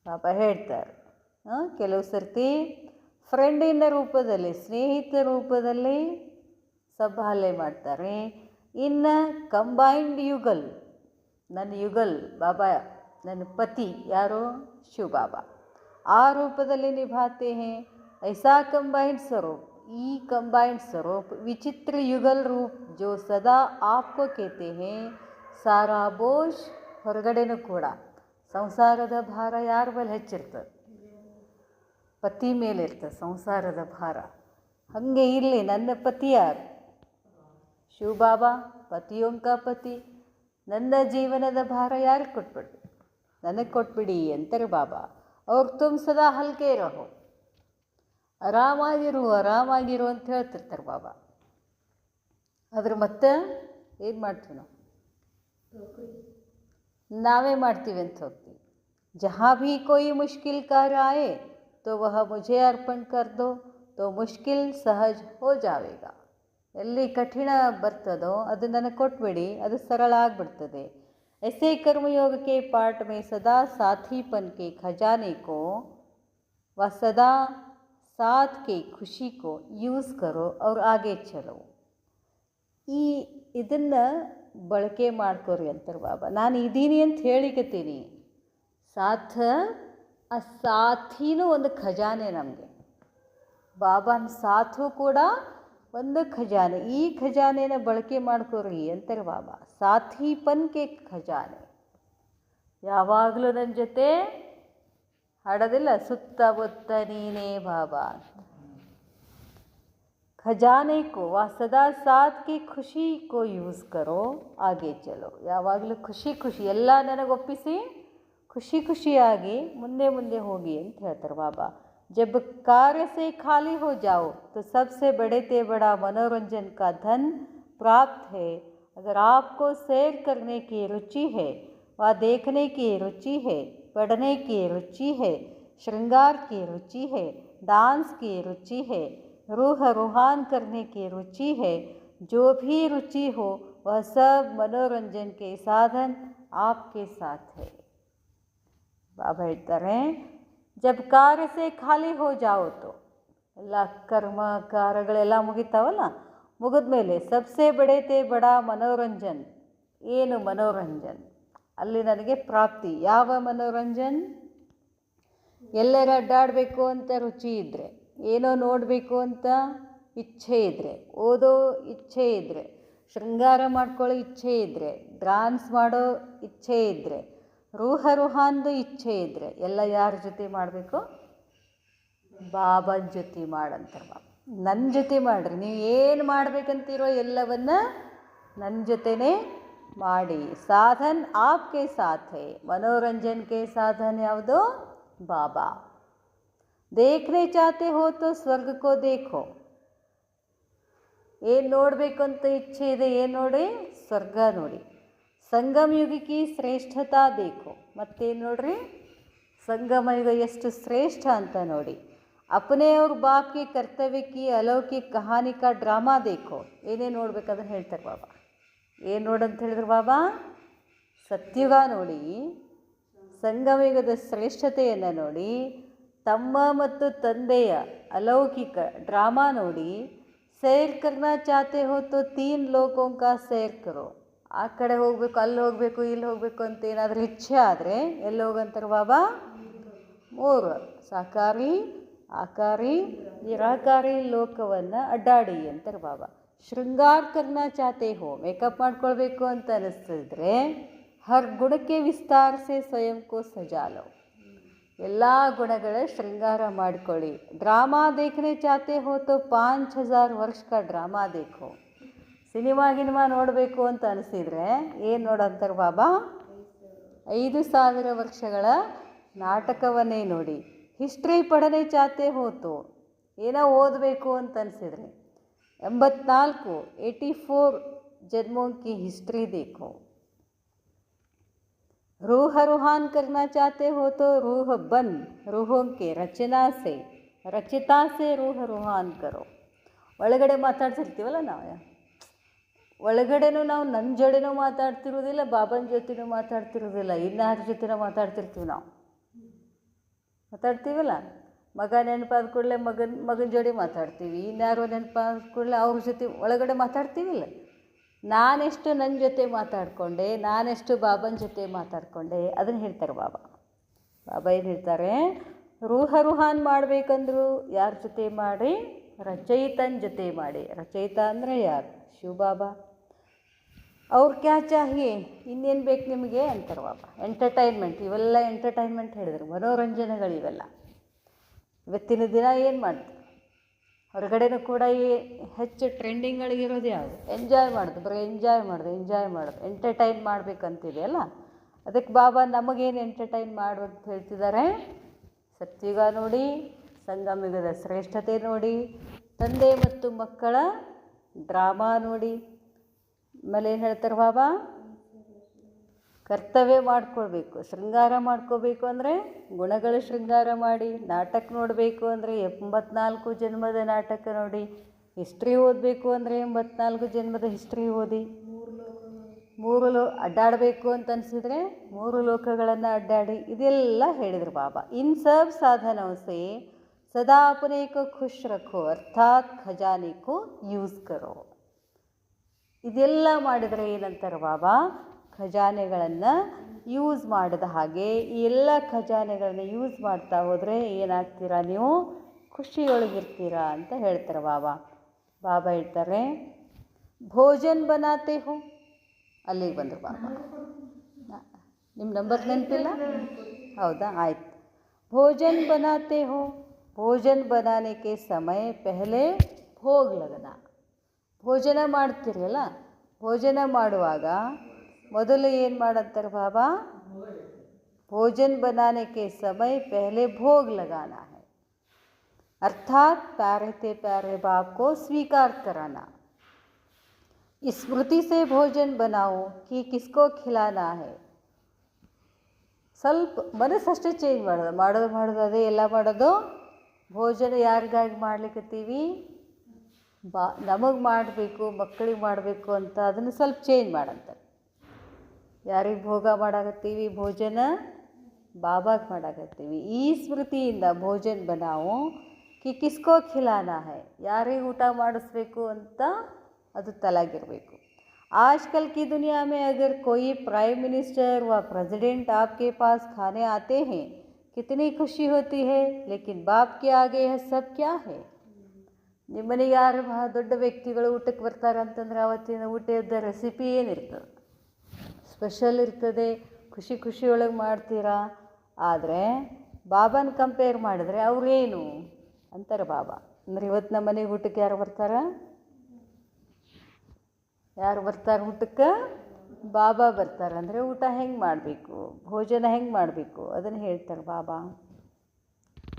ಬಾಬಾ ಹೇಳ್ತಾರೆ ಕೆಲವು ಸರ್ತಿ ಫ್ರೆಂಡಿನ ರೂಪದಲ್ಲಿ, ಸ್ನೇಹಿತ ರೂಪದಲ್ಲಿ ಸಭಾಲೆ ಮಾಡ್ತಾರೆ. ಇನ್ನು ಕಂಬೈನ್ಡ್ ಯುಗಲ್, ನನ್ನ ಯುಗಲ್ ಬಾಬಾ, ನನ್ನ ಪತಿ ಯಾರು? ಶಿವ ಬಾಬಾ. ಆ ರೂಪದಲ್ಲಿ ನಿಭಾತೆ ಹೇ. ಐಸಾ ಕಂಬೈನ್ಡ್ ಸ್ವರೂಪ್, ಈ ಕಂಬೈನ್ಡ್ ಸ್ವರೂಪ್ ವಿಚಿತ್ರ ಯುಗಲ್ ರೂಪ್ ಜೋ ಸದಾ ಆಪ್ಕೋ ಕೇತೆ ಹೇ ಸಾರಾ ಬೋಜ್. ಹೊರಗಡೆನೂ ಕೂಡ ಸಂಸಾರದ ಭಾರ ಯಾರ ಮೇಲೆ ಹೆಚ್ಚಿರ್ತದೆ? ಪತಿ ಮೇಲೆ ಇರ್ತದೆ ಸಂಸಾರದ ಭಾರ. ಹಾಗೆ ಇಲ್ಲಿ ನನ್ನ ಪತಿ ಯಾರು? ಶಿವ ಬಾಬಾ. ಪತಿಯೊಂಕ ಪತಿ. ನನ್ನ ಜೀವನದ ಭಾರ ಯಾರಿಗೆ ಕೊಟ್ಬಿಡಿ? ನನಗೆ ಕೊಟ್ಬಿಡಿ ಅಂತಾರೆ ಬಾಬಾ. ಅವ್ರು ತುಮ್ ಸದಾ ಹಲ್ಕೆ ರಹೋ, ಆರಾಮಾಗಿರು ಆರಾಮಾಗಿರು ಅಂತ ಹೇಳ್ತಿರ್ತಾರೆ ಬಾಬಾ. ಆದ್ರೆ ಮತ್ತೆ ಏನು ಮಾಡ್ತೀವಿ ನಾವು? ನಾವೇ ಮಾಡ್ತೀವಿ ಅಂತ ಹೋಗ್ತೀವಿ. ಜहाँ भी कोई मुश्किल कार्य आए तो वह मुझे अर्पण कर दो तो मुश्किल सहज हो जाएगा. ಎಲ್ಲಿ ಕಠಿಣ ಬರ್ತದೋ ಅದು ನನಗೆ ಕೊಟ್ಬಿಡಿ, ಅದು ಸರಳ ಆಗಿಬಿಡ್ತದೆ. ऐसे कर्मयोग के पाठ में सदा साथीपन के खजाने को व सदा साथ के खुशी को ಯೂಸ್ करो और आगे चलो. ಇದನ್ನು ಬಳಕೆ ಮಾಡ್ಕೋರಿ ಅಂತಾರೆ ಬಾಬಾ. ನಾನು ಇದ್ದೀನಿ ಅಂತ ಹೇಳಿಕತ್ತೀನಿ. ಸಾಥ, ಆ ಸಾಥಿನೂ ಒಂದು ಖಜಾನೆ ನಮಗೆ. ಬಾಬಾನ ಸಾಥು ಕೂಡ ಒಂದು ಖಜಾನೆ. ಈ ಖಜಾನೆನ ಬಳಕೆ ಮಾಡ್ಕೋರಿ ಅಂತಾರೆ ಬಾಬಾ. ಸಾಥೀಪನ್ಕೆ ಖಜಾನೆ. ಯಾವಾಗಲೂ ನನ್ನ ಜೊತೆ ಹಾಡೋದಿಲ್ಲ, ಸುತ್ತಮುತ್ತ ನೀನೇ ಬಾಬಾ ಅಂತ. ಖಜಾನೆ ಕೋ ವಾ ಸದಾ ಸಾಥ್ ಕಿ ಖುಷಿ ಕೋ ಯೂಸ್ ಕರೋ, ಆಗೆ ಚಲೋ. ಯಾವಾಗಲೂ ಖುಷಿ ಖುಷಿ ಎಲ್ಲ ನನಗೆ ಒಪ್ಪಿಸಿ ಖುಷಿ ಖುಷಿಯಾಗಿ ಮುಂದೆ ಮುಂದೆ ಹೋಗಿ ಅಂತ ಹೇಳ್ತಾರೆ ಬಾಬಾ. जब कार्य से खाली हो जाओ तो सबसे बड़े से बड़ा मनोरंजन का धन प्राप्त है. अगर आपको सैर करने की रुचि है, व देखने की रुचि है, पढ़ने की रुचि है, श्रृंगार की रुचि है, डांस की रुचि है, रूह रूहान करने की रुचि है, जो भी रुचि हो वह सब मनोरंजन के साधन आपके साथ है. बाबा ಹೇಳ್ತಾರೆ, ಜಬ್ ಕಾರ್ಯ ಸೇ ಖಾಲಿ ಹೋ ಜಾओ ತೋ, ಎಲ್ಲ ಕರ್ಮ ಕಾರ್ಯಗಳೆಲ್ಲ ಮುಗಿತಾವಲ್ಲ, ಮುಗಿದ ಮೇಲೆ ಸಬ್ಸೆ ಬಡೇತೆ ಬಡ ಮನೋರಂಜನ್. ಏನು ಮನೋರಂಜನ್? ಅಲ್ಲಿ ನನಗೆ ಪ್ರಾಪ್ತಿ. ಯಾವ ಮನೋರಂಜನ್? ಎಲ್ಲರ ಅಡ್ಡಾಡಬೇಕು ಅಂತ ರುಚಿ ಇದ್ದರೆ, ಏನೋ ನೋಡಬೇಕು ಅಂತ ಇಚ್ಛೆ ಇದ್ದರೆ, ಓದೋ ಇಚ್ಛೆ ಇದ್ದರೆ, ಶೃಂಗಾರ ಮಾಡ್ಕೊಳ್ಳೋ ಇಚ್ಛೆ ಇದ್ದರೆ, ಡ್ಯಾನ್ಸ್ ಮಾಡೋ ಇಚ್ಛೆ ಇದ್ದರೆ, ರೂಹಾಂದು ಇಚ್ಛೆ ಇದ್ದರೆ, ಎಲ್ಲ ಯಾರ ಜೊತೆ ಮಾಡಬೇಕು? ಬಾಬನ ಜೊತೆ ಮಾಡಂತಾರೆ ಬಾಬಾ. ನನ್ನ ಜೊತೆ ಮಾಡಿರಿ. ನೀವು ಏನು ಮಾಡಬೇಕಂತೀರೋ ಎಲ್ಲವನ್ನ ನನ್ನ ಜೊತೆನೇ ಮಾಡಿ. ಸಾಧನ್ ಆಪ್ಕೆ ಸಾಥ್ ಹೈ. ಮನೋರಂಜನ್ ಕೆ ಸಾಧನ್ ಯಾವುದು? ಬಾಬಾ. देखने चाहते हो तो स्वर्ग को देखो. ಏನು ನೋಡಬೇಕು ಅಂತ ಇಚ್ಛೆ ಇದೆ, ಏನು ನೋಡಿ? ಸ್ವರ್ಗ ನೋಡಿ. ಸಂಗಮ ಯುಗ ಕಿ ಶ್ರೇಷ್ಠತಾ ದೇಖೋ. ಮತ್ತೇನು ನೋಡ್ರಿ? ಸಂಗಮ ಯುಗ ಎಷ್ಟು ಶ್ರೇಷ್ಠ ಅಂತ ನೋಡಿ. ಅಪನೆ ಅವ್ರ ಬಾಪ್ ಕಿ ಕರ್ತವ್ಯ ಕಿ ಅಲೌಕಿಕ ಕಹಾನಿ ಕಾ ಡ್ರಾಮಾ ದೇಖೋ. ಏನೇನು ನೋಡ್ಬೇಕಂದ್ರೆ ಹೇಳ್ತಾರೆ ಬಾಬಾ. ಏನು ನೋಡಂತ ಹೇಳಿದ್ರು ಬಾಬಾ? ಸತ್ಯುಗ ನೋಡಿ, ಸಂಗಮಯುಗದ ಶ್ರೇಷ್ಠತೆಯನ್ನು ನೋಡಿ, ತಮ್ಮ ಮತ್ತು ತಂದೆಯ ಅಲೌಕಿಕ ಡ್ರಾಮಾ ನೋಡಿ. ಸೈರ್ ಕರ್ನಾ ಚಾತೆ ಹೋ ತೋ 3 ಲೋಕೋ ಕಾ ಸೈರ್ ಕರೋ. ಆ ಕಡೆ ಹೋಗಬೇಕು, ಅಲ್ಲಿ ಹೋಗಬೇಕು, ಇಲ್ಲಿ ಹೋಗಬೇಕು ಅಂತ ಏನಾದರೂ ಇಚ್ಛೆ ಆದರೆ ಎಲ್ಲಿ ಹೋಗಂತಾರೆ ಬಾಬಾ? 3 ಸಾಕಾರಿ, ಆಕಾರಿ, ನಿರಾಕಾರಿ ಲೋಕವನ್ನು ಅಡ್ಡಾಡಿ ಅಂತಾರೆ ಬಾಬಾ. ಶೃಂಗಾರ ಕರ್ನಾ ಚಾತೆ ಹೋ. ಮೇಕಪ್ ಮಾಡ್ಕೊಳ್ಬೇಕು ಅಂತ ಅನಿಸ್ತಿದ್ರೆ ಹರ್ ಗುಣಕ್ಕೆ ವಿಸ್ತಾರ ಸೆ ಸ್ವಯಂ ಕೋ ಸಜಾಲೋ. ಎಲ್ಲ ಗುಣಗಳ ಶೃಂಗಾರ ಮಾಡಿಕೊಳ್ಳಿ. ಡ್ರಾಮಾ ದೇಖನೆ ಚಾತೆ ಹೋ ತೋ 5000 ವರ್ಷ ಕಾ ಡ್ರಾಮಾ ದೇಖೋ. ಸಿನಿಮಾ ನೋಡಬೇಕು ಅಂತ ಅನಿಸಿದರೆ ಏನು ನೋಡಂತಾರೆ ಬಾಬಾ? 5000 ವರ್ಷಗಳ ನಾಟಕವನ್ನೇ ನೋಡಿ. ಹಿಸ್ಟ್ರಿ ಪಡನೆ ಚಾತೆ ಹೋತು. ಏನೋ ಓದಬೇಕು ಅಂತ ಅನಿಸಿದರೆ 84 ಜನ್ಮೋं की हिस्ट्री देखो. रूह रूहान करना चाहते हो तो रूह बन रूहों के ರಚತಾ ಸೆ ರೂಹ ರೂಹಾನ್ ಕರೋ. ಒಳಗಡೆ ಮಾತಾಡ್ತಿರ್ತೀವಲ್ಲ ನಾವು, ಒಳಗಡೆನೂ ನಾವು ನನ್ನ ಜೋಡಿನೂ ಮಾತಾಡ್ತಿರೋದಿಲ್ಲ, ಬಾಬನ ಜೊತೆನೂ ಮಾತಾಡ್ತಿರೋದಿಲ್ಲ, ಇನ್ಯಾರ ಜೊತೆನೂ ಮಾತಾಡ್ತಿರ್ತೀವಿ. ನಾವು ಮಾತಾಡ್ತೀವಲ್ಲ, ಮಗ ನೆನಪಾದ ಕೂಡಲೇ ಮಗನ ಜೋಡಿ ಮಾತಾಡ್ತೀವಿ, ಇನ್ಯಾರೋ ನೆನಪಾದ ಕೂಡಲೇ ಅವ್ರ ಜೊತೆ ಒಳಗಡೆ ಮಾತಾಡ್ತೀವಿಲ್ಲ. ನಾನೆಷ್ಟು ನನ್ನ ಜೊತೆ ಮಾತಾಡಿಕೊಂಡೆ, ನಾನೆಷ್ಟು ಬಾಬನ ಜೊತೆ ಮಾತಾಡಿಕೊಂಡೆ, ಅದನ್ನು ಹೇಳ್ತಾರೆ ಬಾಬಾ. ಬಾಬಾ ಏನು ಹೇಳ್ತಾರೆ? ರೂಹ ರೂಹಾನ್ ಮಾಡಬೇಕಂದ್ರು ಯಾರ ಜೊತೆ ಮಾಡಿ? ರಚಯಿತನ ಜೊತೆ ಮಾಡಿ. ರಚಯಿತ ಅಂದರೆ ಯಾರು? ಶಿವಬಾಬಾ. ಅವ್ರು ಕ್ಯಾ ಚಾಹಿಯೇ, ಇನ್ನೇನು ಬೇಕು ನಿಮಗೆ ಅಂತಾರೆ ಬಾಬಾ. ಎಂಟರ್ಟೈನ್ಮೆಂಟ್. ಇವೆಲ್ಲ ಎಂಟರ್ಟೈನ್ಮೆಂಟ್ ಹೇಳಿದ್ರು, ಮನೋರಂಜನೆಗಳಿವೆಲ್ಲ. ಇವತ್ತಿನ ದಿನ ಏನು ಮಾಡ್ತಾರೆ? ಹೊರಗಡೆನೂ ಕೂಡ ಹೆಚ್ಚು ಟ್ರೆಂಡಿಂಗ್ಗಳಿಗಿರೋದು ಯಾವುದು? ಎಂಜಾಯ್ ಮಾಡೋದು, ಬರೀ ಎಂಜಾಯ್ ಮಾಡೋದು, ಎಂಟರ್ಟೈನ್ ಮಾಡಬೇಕಂತಿದೆಯಲ್ಲ. ಅದಕ್ಕೆ ಬಾಬಾ ನಮಗೇನು ಎಂಟರ್ಟೈನ್ ಮಾಡು ಅಂತ ಹೇಳ್ತಿದ್ದಾರೆ? ಸತ್ಯುಗ ನೋಡಿ, ಸಂಗಮಯುಗದ ಶ್ರೇಷ್ಠತೆ ನೋಡಿ, ತಂದೆ ಮತ್ತು ಮಕ್ಕಳ ಡ್ರಾಮಾ ನೋಡಿ. ಆಮೇಲೆ ಏನು ಹೇಳ್ತಾರೆ ಬಾಬಾ? ಕರ್ತವ್ಯ ಮಾಡ್ಕೊಳ್ಬೇಕು. ಶೃಂಗಾರ ಮಾಡ್ಕೋಬೇಕು ಅಂದರೆ ಗುಣಗಳ ಶೃಂಗಾರ ಮಾಡಿ. ನಾಟಕ ನೋಡಬೇಕು ಅಂದರೆ 84 ಜನ್ಮದ ನಾಟಕ ನೋಡಿ. ಹಿಸ್ಟ್ರಿ ಓದಬೇಕು ಅಂದರೆ 84 ಜನ್ಮದ ಹಿಸ್ಟ್ರಿ ಓದಿ, ಅಡ್ಡಾಡಬೇಕು ಅಂತ ಅನಿಸಿದರೆ 3 ಲೋಕಗಳನ್ನು ಅಡ್ಡಾಡಿ, ಇದೆಲ್ಲ ಹೇಳಿದರು ಬಾಬಾ. ಇನ್ ಸಬ್ ಸಾಧನೋं से सदा अपने को खुश रखो अर्थात ಖಜಾನೆ को ಯೂಸ್ ಕರೋ. ಇದೆಲ್ಲ ಮಾಡಿದರೆ ಏನಂತಾರೆ ಬಾಬಾ, ಖಜಾನೆಗಳನ್ನು ಯೂಸ್ ಮಾಡಿದ ಹಾಗೆ, ಈ ಎಲ್ಲ ಖಜಾನೆಗಳನ್ನು ಯೂಸ್ ಮಾಡ್ತಾ ಹೋದರೆ ಏನಾಗ್ತೀರಾ ನೀವು, ಖುಷಿಯೊಳಗಿರ್ತೀರಾ ಅಂತ ಹೇಳ್ತಾರೆ ಬಾಬಾ. ಬಾಬಾ ಹೇಳ್ತಾರೆ, ಭೋಜನ್ ಬನಾತೆ ಹೋ, ಅಲ್ಲಿಗೆ ಬಂದರು ಬಾಬಾ. ನಿಮ್ಮ ನಂಬರ್ ನೆನಪಿಲ್ಲ? ಹೌದಾ, ಆಯ್ತು. ಭೋಜನ್ ಬನಾತೆ ಹೋ, ಭೋಜನ್ ಬನಾನೆ ಕೆ ಸಮಯ ಪೆಹಲೆ ಭೋಗ್ ಲಗನ. ಭೋಜನ ಮಾಡ್ತೀರಲ್ಲ, ಭೋಜನ ಮಾಡುವಾಗ ಮೊದಲು ಏನು ಮಾಡಂತಾರೆ ಬಾಬಾ, ಭೋಜನ್ ಬನಾನೆ ಕೆ ಸಮಯ ಪೆಹಲೆ ಭೋಗ್ ಲಗಾನ है, अर्थात प्यारे ते प्यारे बाप को स्वीकार कराना. इस स्मृति से भोजन बनाओ कि किसको खिलाना है. ಸ್ವಲ್ಪ ಮನಸ್ಸಷ್ಟೇ ಚೇಂಜ್ ಮಾಡೋದು ಅದೇ ಎಲ್ಲ ಮಾಡೋದು. ಭೋಜನ ಯಾರಿಗಾಗಿ ಮಾಡ್ಲಿಕ್ಕತ್ತೀವಿ, ನಮಗೆ ಮಾಡಬೇಕು, ಮಕ್ಕಳಿಗೆ ಮಾಡಬೇಕು ಅಂತ ಅದನ್ನು ಸ್ವಲ್ಪ ಚೇಂಜ್ ಮಾಡಂತಾರೆ. ಯಾರಿಗೆ ಭೋಗ ಮಾಡಾಕತ್ತೀವಿ, ಭೋಜನ ಬಾಬಾಗೆ ಮಾಡಾಕತ್ತೀವಿ. ಈ ಸ್ಮೃತಿಯಿಂದ ಭೋಜನ ಬನಾವು ಕಿ ಕಿಸ್ಕೋ ಖಿಲಾನಾ ಹೈ, ಯಾರಿಗೆ ಊಟ ಮಾಡಿಸ್ಬೇಕು ಅಂತ ಅದು ತಲೆಗಿರಬೇಕು. आजकल की दुनिया में अगर कोई प्राइम मिनिस्टर व प्रेसिडेंट आपके पास खाने आते हैं, कितनी खुशी होती है, लेकिन बाप के आगे यह सब क्या है. ನಿಮ್ಮನೆಗೆ ಯಾರು ದೊಡ್ಡ ವ್ಯಕ್ತಿಗಳು ಊಟಕ್ಕೆ ಬರ್ತಾರಂತಂದ್ರೆ ಅವತ್ತಿನ ಊಟದ ರೆಸಿಪಿ ಏನಿರ್ತದೆ, ಸ್ಪೆಷಲ್ ಇರ್ತದೆ, ಖುಷಿಯೊಳಗೆ ಮಾಡ್ತೀರಾ. ಆದರೆ ಬಾಬಾನ ಕಂಪೇರ್ ಮಾಡಿದ್ರೆ ಅವ್ರೇನು ಅಂತಾರೆ ಬಾಬಾ. ಅಂದರೆ ಇವತ್ತು ನಮ್ಮ ಮನೆಗೆ ಊಟಕ್ಕೆ ಯಾರು ಬರ್ತಾರೆ ಊಟಕ್ಕೆ, ಬಾಬಾ ಬರ್ತಾರೆ. ಅಂದರೆ ಊಟ ಹೆಂಗೆ ಮಾಡಬೇಕು, ಭೋಜನ ಹೆಂಗೆ ಮಾಡಬೇಕು ಅದನ್ನು ಹೇಳ್ತಾರೆ ಬಾಬಾ.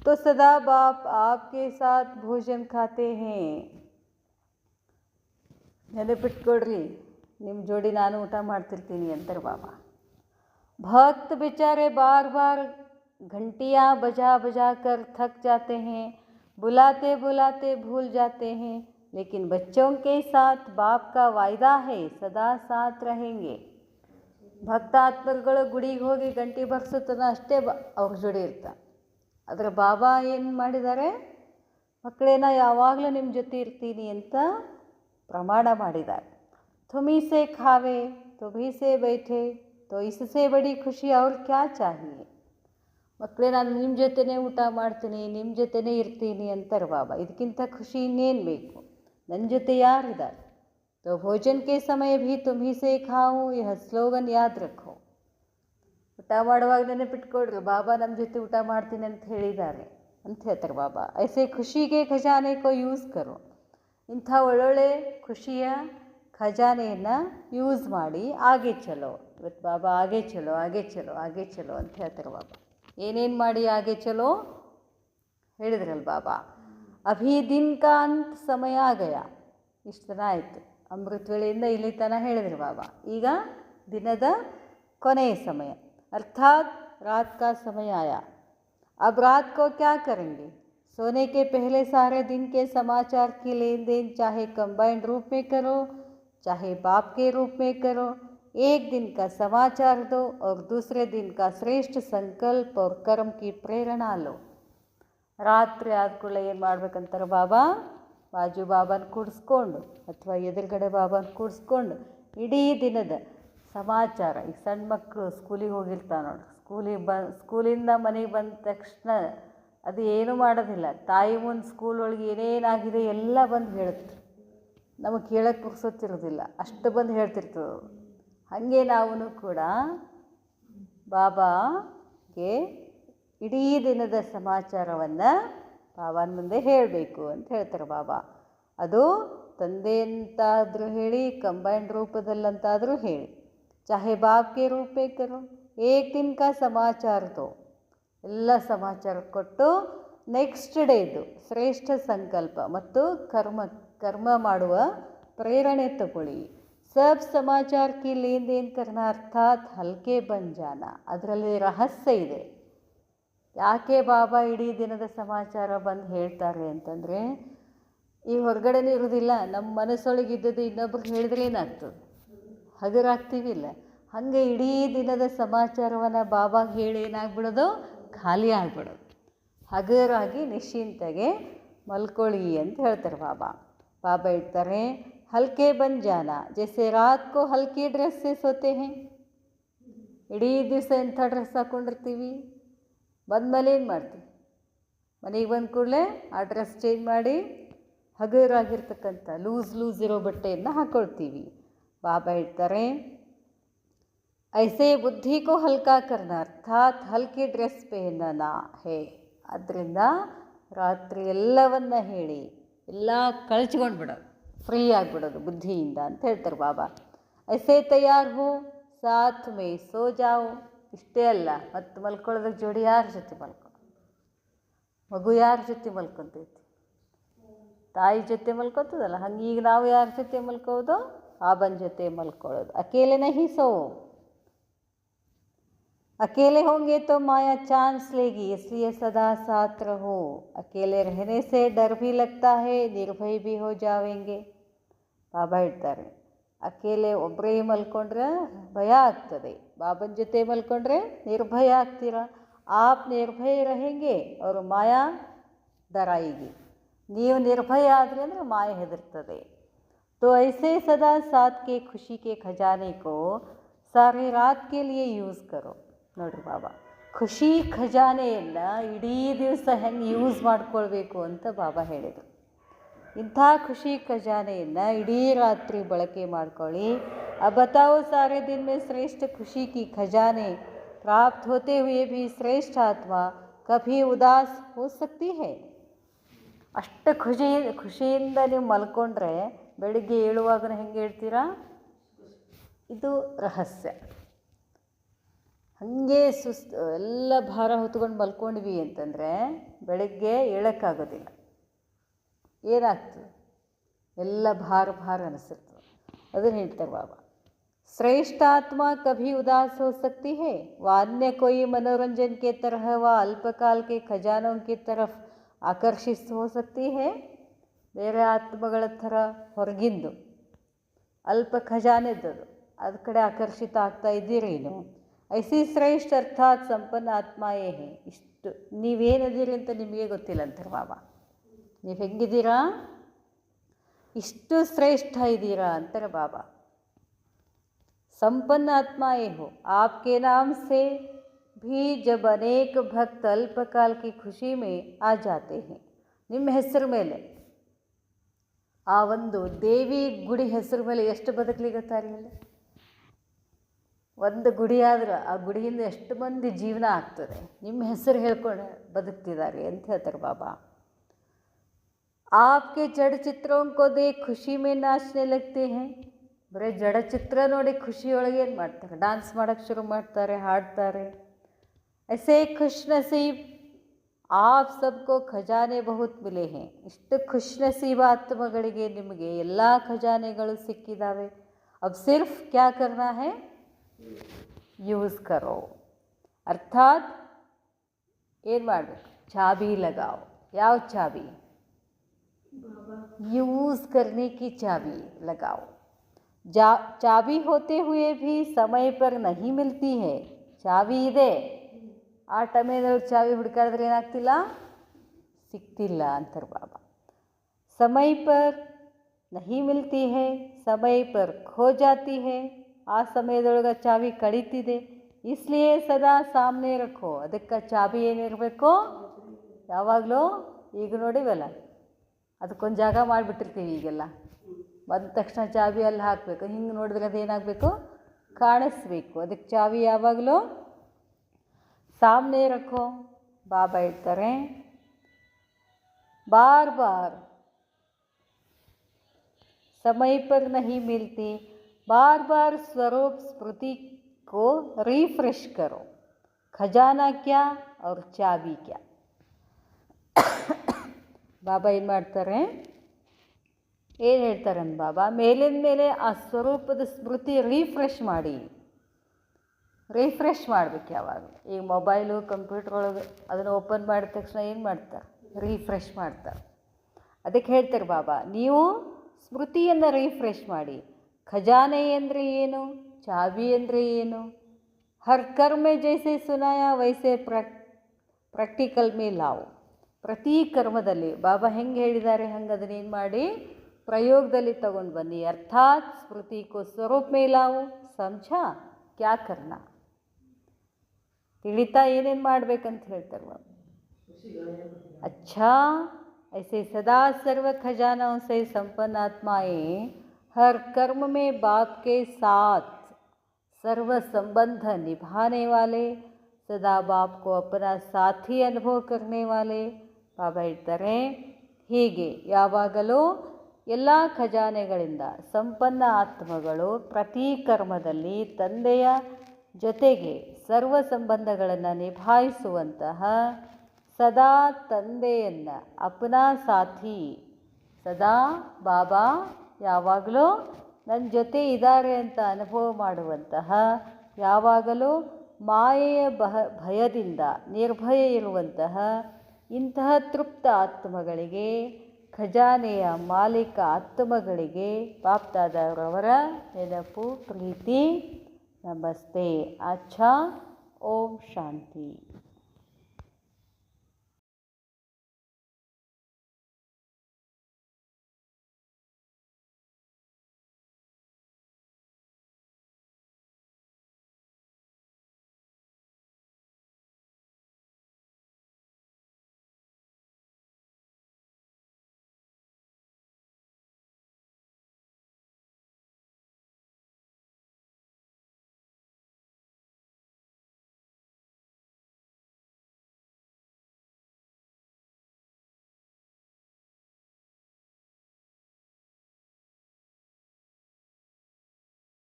तो सदा बाप आपके साथ भोजन खाते हैं. ನೆನಪಿಟ್ಕೊಡ್ರಿ, ನಿಮ್ಮ ಜೋಡಿ ನಾನು ಊಟ ಮಾಡ್ತಿರ್ತೀನಿ ಅಂತಾರೆ ಬಾಬಾ. भक्त बेचारे बार बार घंटियाँ बजा कर थक जाते हैं, बुलाते बुलाते भूल जाते हैं, लेकिन बच्चों के साथ बाप का वायदा है सदा साथ रहेंगे. ಭಕ್ತಾತ್ಮಗಳು ಗುಡಿಗೆ ಹೋಗಿ ಗಂಟೆ ಬರ್ಸುತ್ತನ ಅಷ್ಟೇ ಅವ್ರ ಜೋಡಿ ಇರ್ತಾರೆ. ಆದರೆ ಬಾಬಾ ಏನು ಮಾಡಿದ್ದಾರೆ, ಮಕ್ಕಳೇನ ಯಾವಾಗಲೂ ನಿಮ್ಮ ಜೊತೆ ಇರ್ತೀನಿ ಅಂತ ಪ್ರಮಾಣ ಮಾಡಿದ್ದಾರೆ. ತುಮಿ ಸೇ ಖಾವೆ ತುಮಿ ಸೇ ಬೈಠೆ ತೋ ಇಸ್ಸೇ ಬಡಿ ಖುಷಿ ಅವ್ರು ಕ್ಯಾ ಚಾಹಿಯೆ. ಮಕ್ಕಳೇ, ನಾನು ನಿಮ್ಮ ಜೊತೆನೇ ಊಟ ಮಾಡ್ತೀನಿ, ನಿಮ್ಮ ಜೊತೆನೇ ಇರ್ತೀನಿ ಅಂತಾರೆ ಬಾಬಾ. ಇದಕ್ಕಿಂತ ಖುಷಿ ಇನ್ನೇನು ಬೇಕು, ನನ್ನ ಜೊತೆ ಯಾರಿದ್ದಾರೆ. ತೋ ಭೋಜನ್ ಕೆ ಸಮಯ ಭೀ ತುಮಿ ಸೇ ಖಾವು, ಯಹ ಸ್ಲೋಗನ್ ಯಾದ್ ರಖೋ. ಊಟ ಮಾಡುವಾಗ ನೆನಪಿಟ್ಕೊಡ್ರಿ, ಬಾಬಾ ನಮ್ಮ ಜೊತೆ ಊಟ ಮಾಡ್ತೀನಿ ಅಂತ ಹೇಳಿದ್ದಾರೆ ಅಂತ ಹೇಳ್ತಾರೆ ಬಾಬಾ. ಐಸೆ ಖುಷಿಗೆ ಖಜಾನೆ ಕೋ ಯೂಸ್ ಕರೋ. ಇಂಥ ಒಳ್ಳೊಳ್ಳೆ ಖುಷಿಯ ಖಜಾನೆಯನ್ನು ಯೂಸ್ ಮಾಡಿ ಆಗೆ ಚಲೋ. ಇವತ್ತು ಬಾಬಾ ಆಗೆ ಚಲೋ ಅಂತ ಹೇಳ್ತಾರೆ ಬಾಬಾ. ಏನೇನು ಮಾಡಿ ಆಗೆ ಚಲೋ ಹೇಳಿದ್ರಲ್ಲ ಬಾಬಾ. ಅಭಿ ದಿನ್ ಕಾ ಅಂತ್ ಸಮಯ ಆಗಯ. ಇಷ್ಟು ದಿನ ಆಯಿತು, ಅಮೃತ ವೇಳೆಯಿಂದ ಇಲ್ಲಿ ತನಕ ಹೇಳಿದ್ರು ಬಾಬಾ. ಈಗ ದಿನದ ಕೊನೆಯ ಸಮಯ, अर्थात रात का समय आया. अब रात को क्या करेंगे? सोने के पहले सारे दिन के समाचार की लेन देन चाहे कंबाइंड रूप में करो, चाहे बाप के रूप में करो. एक दिन का समाचार दो और दूसरे दिन का श्रेष्ठ संकल्प और कर्म की प्रेरणा लो. ರಾತ್ರಿ ಆದ ಕೂಡಲೇ ಏನು ಮಾಡ್ಬೇಕಂತಾರೆ ಬಾಬಾ, ಬಾಜು ಬಾಬಾನ ಕೂಡಿಸ್ಕೊಂಡು ಅಥವಾ ಎದುರುಗಡೆ ಬಾಬಾನ ಕೂಡಿಸ್ಕೊಂಡು ಇಡೀ ದಿನದ ಸಮಾಚಾರ. ಈಗ ಸಣ್ಣ ಮಕ್ಕಳು ಸ್ಕೂಲಿಗೆ ಹೋಗಿರ್ತಾವೆ ನೋಡಿ, ಸ್ಕೂಲಿಂದ ಮನೆಗೆ ಬಂದ ತಕ್ಷಣ ಅದು ಏನೂ ಮಾಡೋದಿಲ್ಲ, ತಾಯಿ ಮುಂದೆ ಸ್ಕೂಲ್ ಒಳಗೆ ಏನೇನಾಗಿದೆ ಎಲ್ಲ ಬಂದು ಹೇಳುತ್ತೆ. ನಮಗೆ ಕೇಳೋಕ್ಕೆ ಪುರ್ಸೊತ್ತಿರೋದಿಲ್ಲ, ಅಷ್ಟು ಬಂದು ಹೇಳ್ತಿರ್ತದೆ. ಹಾಗೆ ನಾವು ಕೂಡ ಬಾಬಾಗೆ ಇಡೀ ದಿನದ ಸಮಾಚಾರವನ್ನು ಬಾಬಾನ ಮುಂದೆ ಹೇಳಬೇಕು ಅಂತ ಹೇಳ್ತಾರೆ ಬಾಬಾ. ಅದು ತಂದೆ ಅಂತಾದರೂ ಹೇಳಿ, ಕಂಬೈಂಡ್ ರೂಪದಲ್ಲಂತಾದರೂ ಹೇಳಿ, ಚಾಹೆ ಬಾಪ್ ಕೆ ರೂಪ ಮೇ ಕರೋ. ಏಕ್ ದಿನ ಕಾ ಸಮಾಚಾರ ದೋ, ಎಲ್ಲ ಸಮಾಚಾರ ಕೊಟ್ಟು ನೆಕ್ಸ್ಟ್ ಡೇದು ಶ್ರೇಷ್ಠ ಸಂಕಲ್ಪ ಮತ್ತು ಕರ್ಮ ಮಾಡುವ ಪ್ರೇರಣೆ ತಗೊಳ್ಳಿ. ಸಬ್ ಸಮಾಚಾರ ಕಿ ಲೇನ್ ದೇನ್ ಕರ್ನ ಅರ್ಥಾತ್ ಹಲ್ಕೆ ಬಂಜಾನ. ಅದರಲ್ಲಿ ರಹಸ್ಯ ಇದೆ. ಯಾಕೆ ಬಾಬಾ ಇಡೀ ದಿನದ ಸಮಾಚಾರ ಬಂದು ಹೇಳ್ತಾರೆ ಅಂತಂದರೆ, ಈ ಹೊರಗಡೆನೇ ಇರೋದಿಲ್ಲ, ನಮ್ಮ ಮನಸ್ಸೊಳಗೆ ಇದ್ದದ್ದು ಇನ್ನೊಬ್ರಿಗೆ ಹೇಳಿದ್ರೆ ಏನಾಗ್ತದೆ, ಹಗರಾಗ್ತೀವಿಲ್ಲ. ಹಾಗೆ ಇಡೀ ದಿನದ ಸಮಾಚಾರವನ್ನು ಬಾಬಾಗೆ ಹೇಳಿ ಏನಾಗ್ಬಿಡೋದು, ಖಾಲಿ ಆಗಿಬಿಡೋದು. ಹಗರಾಗಿ ನಿಶ್ಚಿಂತೆಗೆ ಮಲ್ಕೊಳ್ಳಿ ಅಂತ ಹೇಳ್ತಾರೆ ಬಾಬಾ. ಬಾಬಾ ಹೇಳ್ತಾರೆ, ಹಲ್ಕೆ ಬನ್ ಜಾನ ಜೈಸೆ ರಾತ್ ಕೋ ಹಲ್ಕಿ ಡ್ರೆಸ್ ಸೆ ಸೋತೆ ಹೇ. ಇಡೀ ದಿವಸ ಎಂಥ ಡ್ರೆಸ್ ಹಾಕ್ಕೊಂಡಿರ್ತೀವಿ, ಬಂದಮೇಲೆ ಏನು ಮಾಡ್ತೀವಿ, ಮನೆಗೆ ಬಂದ ಕೂಡಲೇ ಆ ಡ್ರೆಸ್ ಚೇಂಜ್ ಮಾಡಿ ಹಗರಾಗಿರ್ತಕ್ಕಂಥ ಲೂಸ್ ಇರೋ ಬಟ್ಟೆಯನ್ನು ಹಾಕ್ಕೊಳ್ತೀವಿ. ಬಾಬಾ ಹೇಳ್ತಾರೆ, ಐಸೆ ಬುದ್ಧಿ ಕೋ ಹಲ್ಕಾ ಕರ್ನ ಅರ್ಥಾತ್ ಹಲ್ಕಿ ಡ್ರೆಸ್ ಪೇನನಾ ಹೇ. ಆದ್ದರಿಂದ ರಾತ್ರಿ ಎಲ್ಲವನ್ನ ಹೇಳಿ ಎಲ್ಲ ಕಳ್ಚ್ಕೊಂಡು ಬಿಡೋದು, ಫ್ರೀ ಆಗಿಬಿಡೋದು ಬುದ್ಧಿಯಿಂದ ಅಂತ ಹೇಳ್ತಾರೆ ಬಾಬಾ. ಐಸೆ ತಯಾರ್ ಹೋ ಸಾಥ್ ಮೇ ಸೋ ಜಾओ. ಇಷ್ಟೇ ಅಲ್ಲ, ಮತ್ತು ಮಲ್ಕೊಳ್ಳೋದಕ್ಕೆ ಜೋಡಿ ಯಾರ ಜೊತೆ ಮಗು ಯಾರ ಜೊತೆ ಮಲ್ಕೊತೈತಿ, ತಾಯಿ ಜೊತೆ ಮಲ್ಕೊತದಲ್ಲ, ಹಂಗೆ ಈಗ ನಾವು ಯಾರ ಜೊತೆ ಮಲ್ಕೋದು, ಬಾಬನ ಜೊತೆ ಮಲ್ಕೊಳ್ಳೋದು. ಅಕೇಲೆ ನಹಿ ಸೋ, अकेले होंगे तो माया चांस लेगी, इसलिए सदा साथ रहो. अकेले रहने से डर भी लगता है, निर्भय भी हो जाएंगे. ಬಾಬಾ ಹೇಳ್ತಾರೆ, ಅಕೇಲೆ ಒಬ್ಬರೇ ಮಲ್ಕೊಂಡ್ರೆ ಭಯ ಆಗ್ತದೆ, ಬಾಬನ ಜೊತೆ ಮಲ್ಕೊಂಡ್ರೆ ನಿರ್ಭಯ ಆಗ್ತೀರ. ಆಪ್ ನಿರ್ಭಯ रहेंगे और ಮಾಯಾ डराएगी. ನೀವು ನಿರ್ಭಯ ಆದರೆ ಅಂದರೆ ಮಾಯ ಹೆದರ್ತದೆ. तो ऐसे सदा साथ के खुशी के खजाने को सारी रात के लिए ಯೂಸ್ करो. ನೋಡ್ರಿ ಬಾಬಾ, ಖುಷಿ ಖಜಾನೆಯನ್ನು ಇಡೀ ದಿವಸ ಹೆಂಗೆ ಯೂಸ್ ಮಾಡ್ಕೊಳ್ಬೇಕು ಅಂತ ಬಾಬಾ ಹೇಳಿದರು. ಇಂಥ ಖುಷಿ ಖಜಾನೆಯನ್ನು ಇಡೀ ರಾತ್ರಿ ಬಳಕೆ ಮಾಡ್ಕೊಳ್ಳಿ. अब बताओ सारे दिन में श्रेष्ठ खुशी की खजाने प्राप्त होते हुए भी श्रेष्ठ आत्मा कभी उदास हो सकती है. ಅಷ್ಟು ಖುಷಿಯಿಂದ ನೀವು ಮಲ್ಕೊಂಡ್ರೆ ಬೆಳಿಗ್ಗೆ ಏಳುವಾಗ ಹೆಂಗೆ ಹೇಳ್ತೀರಾ, ಇದು ರಹಸ್ಯ. ಹಾಗೆ ಸುಸ್ತು ಎಲ್ಲ ಭಾರ ಹೊತ್ಕೊಂಡು ಮಲ್ಕೊಂಡ್ವಿ ಅಂತಂದರೆ ಬೆಳಗ್ಗೆ ಏಳೋಕ್ಕಾಗೋದಿಲ್ಲ. ಏನಾಗ್ತದೆ, ಎಲ್ಲ ಭಾರ ಅನಿಸಿರ್ತದೆ. ಅದನ್ನು ಹೇಳ್ತಾರೆ ಬಾಬಾ, श्रेष्ठ आत्मा कभी उदास हो सकती है, वह अन्य कोई मनोरंजन के तरह व अल्पकाल के खजानों की तरफ आकर्षित हो सकती है. ಬೇರೆ ಆತ್ಮಗಳ ಥರ ಹೊರಗಿಂದು ಅಲ್ಪ ಖಜಾನೆದ್ದದು ಅದ ಕಡೆ ಆಕರ್ಷಿತ ಆಗ್ತಾ ಇದ್ದೀರೇನು. ಐಸಿ ಶ್ರೇಷ್ಠ ಅರ್ಥಾತ್ ಸಂಪನ್ನ ಆತ್ಮಾಯೇ ಹೇ. ಇಷ್ಟು ನೀವೇನದಿರಿ ಅಂತ ನಿಮಗೆ ಗೊತ್ತಿಲ್ಲ ಅಂತಾರೆ ಬಾಬಾ. ನೀವು ಹೆಂಗಿದ್ದೀರಾ, ಇಷ್ಟು ಶ್ರೇಷ್ಠ ಇದ್ದೀರಾ ಅಂತಾರೆ ಬಾಬಾ. संपन्न आत्माएं हो, आपके नाम से भी जब अनेक भक्त अल्पकाल की खुशी में आ जाते हैं. ನಿಮ್ಮ ಹೆಸರು ಮೇಲೆ, ಆ ಒಂದು ದೇವಿ ಗುಡಿ ಹೆಸರು ಮೇಲೆ ಎಷ್ಟು ಬದುಕಲಿಗತ್ತಾರೆ ಇಲ್ಲ. ಒಂದು ಗುಡಿ ಆದ್ರೆ ಆ ಗುಡಿಯಿಂದ ಎಷ್ಟು ಮಂದಿ ಜೀವನ ಆಗ್ತದೆ, ನಿಮ್ಮ ಹೆಸರು ಹೇಳ್ಕೊಂಡು ಬದುಕ್ತಿದ್ದಾರೆ ಅಂತ ಹೇಳ್ತಾರೆ ಬಾಬಾ. आपके जड़ चित्रों को देख खुशी में नाचने लगते हैं. ಬರೀ ಜಡಚಿತ್ರ ನೋಡಿ ಖುಷಿಯೊಳಗೆ ಏನು ಮಾಡ್ತಾರೆ, ಡ್ಯಾನ್ಸ್ ಮಾಡೋಕ್ಕೆ ಶುರು ಮಾಡ್ತಾರೆ, ಹಾಡ್ತಾರೆ. ऐसे खुश नसीब आप सबको ಖಜಾನೆ ಬಹುತ್ ಮಿಲೆ ಹೇ. ಇಷ್ಟು ಖುಷ್ ನಸೀಬ್ ಆತ್ಮಗಳಿಗೆ ನಿಮಗೆ ಎಲ್ಲ ಖಜಾನೆಗಳು ಸಿಕ್ಕಿದ್ದಾವೆ. अब सिर्फ क्या करना है, ಯೂಸ್ ಕರೋ. ಅರ್ಥಾತ್ ಏನು ಮಾಡಬೇಕು, ಚಾಬಿ ಲಗಾओ. ಯಾವ ಚಾಬಿ, ಯೂಸ್ करने की चाबी लगाओ. चाबी होते हुए भी समय पर नहीं मिलती है. ಚಾವಿ ಇದೆ, ಆ ಟೈಮಿನಲ್ಲಿ ಚಾವಿ ಹುಡುಕಾಡಿದ್ರೆ ಏನಾಗ್ತಿಲ್ಲ, ಸಿಗ್ತಿಲ್ಲ ಅಂತಾರೆ ಬಾಬಾ. समय पर नहीं मिलती है, समय पर खो जाती है. ಆ ಸಮಯದೊಳಗೆ ಚಾವಿ ಕಳೀತಿದೆ. इसलिए ಸದಾ ಸಾಮನೆ ರಖೋ. ಅದಕ್ಕೆ ಚಾಬಿ ಏನಿರಬೇಕು, ಯಾವಾಗಲೂ ಈಗ ನೋಡಿವಲ್ಲ, ಅದಕ್ಕೊಂದು ಜಾಗ ಮಾಡಿಬಿಟ್ಟಿರ್ತೀವಿ. ಈಗೆಲ್ಲ ಬಂದ ತಕ್ಷಣ ಚಾವಿ ಅಲ್ಲಿ ಹಾಕಬೇಕು. ಹಿಂಗೆ ನೋಡಿದ್ರೆ ಅದೇನಾಗಬೇಕು, ಕಾಣಿಸ್ಬೇಕು. ಅದಕ್ಕೆ ಚಾವಿ ಯಾವಾಗಲೂ ಸಾಮನೆ ರಖೋ. ಬಾಬಾ ಹೇಳ್ತಾರೆ, ಬಾರ್ ಬಾರ್ समय पर नहीं मिलती, बार बार स्वरूप स्मृति को रिफ्रेश करो. खजाना क्या और ಚಾವಿ क्या. ಬಾಬಾ ಏನು ಮಾಡ್ತಾರೆ, ಏನು ಹೇಳ್ತಾರಂತ ಬಾಬಾ, ಮೇಲಿನ ಮೇಲೆ ಆ ಸ್ವರೂಪದ ಸ್ಮೃತಿ ರೀಫ್ರೆಶ್ ಮಾಡಿ. ರೀಫ್ರೆಶ್ ಮಾಡ್ಬೇಕು ಯಾವಾಗ. ಈಗ ಮೊಬೈಲು ಕಂಪ್ಯೂಟರ್ ಒಳಗೆ ಅದನ್ನು ಓಪನ್ ಮಾಡಿದ ತಕ್ಷಣ ಏನು ಮಾಡ್ತಾರೆ, ರೀಫ್ರೆಶ್ ಮಾಡ್ತಾರೆ. ಅದಕ್ಕೆ ಹೇಳ್ತಾರೆ ಬಾಬಾ, ನೀವು ಸ್ಮೃತಿಯನ್ನು ರಿಫ್ರೆಶ್ ಮಾಡಿ. ಖಜಾನೆ ಅಂದರೆ ಏನು, ಚಾವಿ ಅಂದರೆ ಏನು, ಹರ್ ಕರ್ಮೆ ಜೈಸೆ ಸುನಾಯ ವೈಸೆ ಪ್ರಾಕ್ಟಿಕಲ್ ಮೇ ಲಾವು. ಪ್ರತಿ ಕರ್ಮದಲ್ಲಿ ಬಾಬಾ ಹೆಂಗೆ ಹೇಳಿದ್ದಾರೆ ಹಂಗೆ ಅದನ್ನೇನು ಮಾಡಿ ಪ್ರಯೋಗದಲ್ಲಿ ತಗೊಂಡು ಬನ್ನಿ. ಅರ್ಥಾತ್ ಸ್ಮೃತಿ ಕೋ ಸ್ವರೂಪ ಮೇ ಲಾವು, ಸಮझा ಕ್ಯಾ ಕರ್ನಾ. ತಿಳಿತಾ ಏನೇನು ಮಾಡ್ಬೇಕಂತ ಹೇಳ್ತಾರೆ ಬಾಬಾ. अच्छा, ऐसे सदा सर्व खजानाओं से संपन्न आत्माएं हर कर्म में बाप के साथ सर्व संबंध निभाने वाले, सदा बाप को अपना साथी अनुभव करने वाले. ಬಾಬಾ ಹೇಳ್ತಾರೆ, ಹೀಗೆ ಯಾವಾಗಲೂ ಎಲ್ಲ ಖಜಾನೆಗಳಿಂದ ಸಂಪನ್ನ ಆತ್ಮಗಳು ಪ್ರತಿ ಕರ್ಮದಲ್ಲಿ ತಂದೆಯ ಜೊತೆಗೆ ಸರ್ವ ಸಂಬಂಧಗಳನ್ನು ನಿಭಾಯಿಸುವಂತಹ, ಸದಾ ತಂದೆಯನ್ನು ಅಪನಾ ಸಾಥಿ, ಸದಾ ಬಾಬಾ ಯಾವಾಗಲೂ ನನ್ನ ಜೊತೆ ಇದ್ದಾರೆ ಅಂತ ಅನುಭವ ಮಾಡುವಂತಹ, ಯಾವಾಗಲೂ ಮಾಯೆಯ ಭಯದಿಂದ ನಿರ್ಭಯ ಇರುವಂತಹ ಇಂತಹ ತೃಪ್ತ ಆತ್ಮಗಳಿಗೆ, ಖಜಾನೆಯ ಮಾಲೀಕ ಆತ್ಮಗಳಿಗೆ ಬಾಪ್ದಾದವರವರ ನೆನಪು, ಪ್ರೀತಿ, ನಮಸ್ತೆ. ಅಚ್ಚಾ, ಓಂ ಶಾಂತಿ.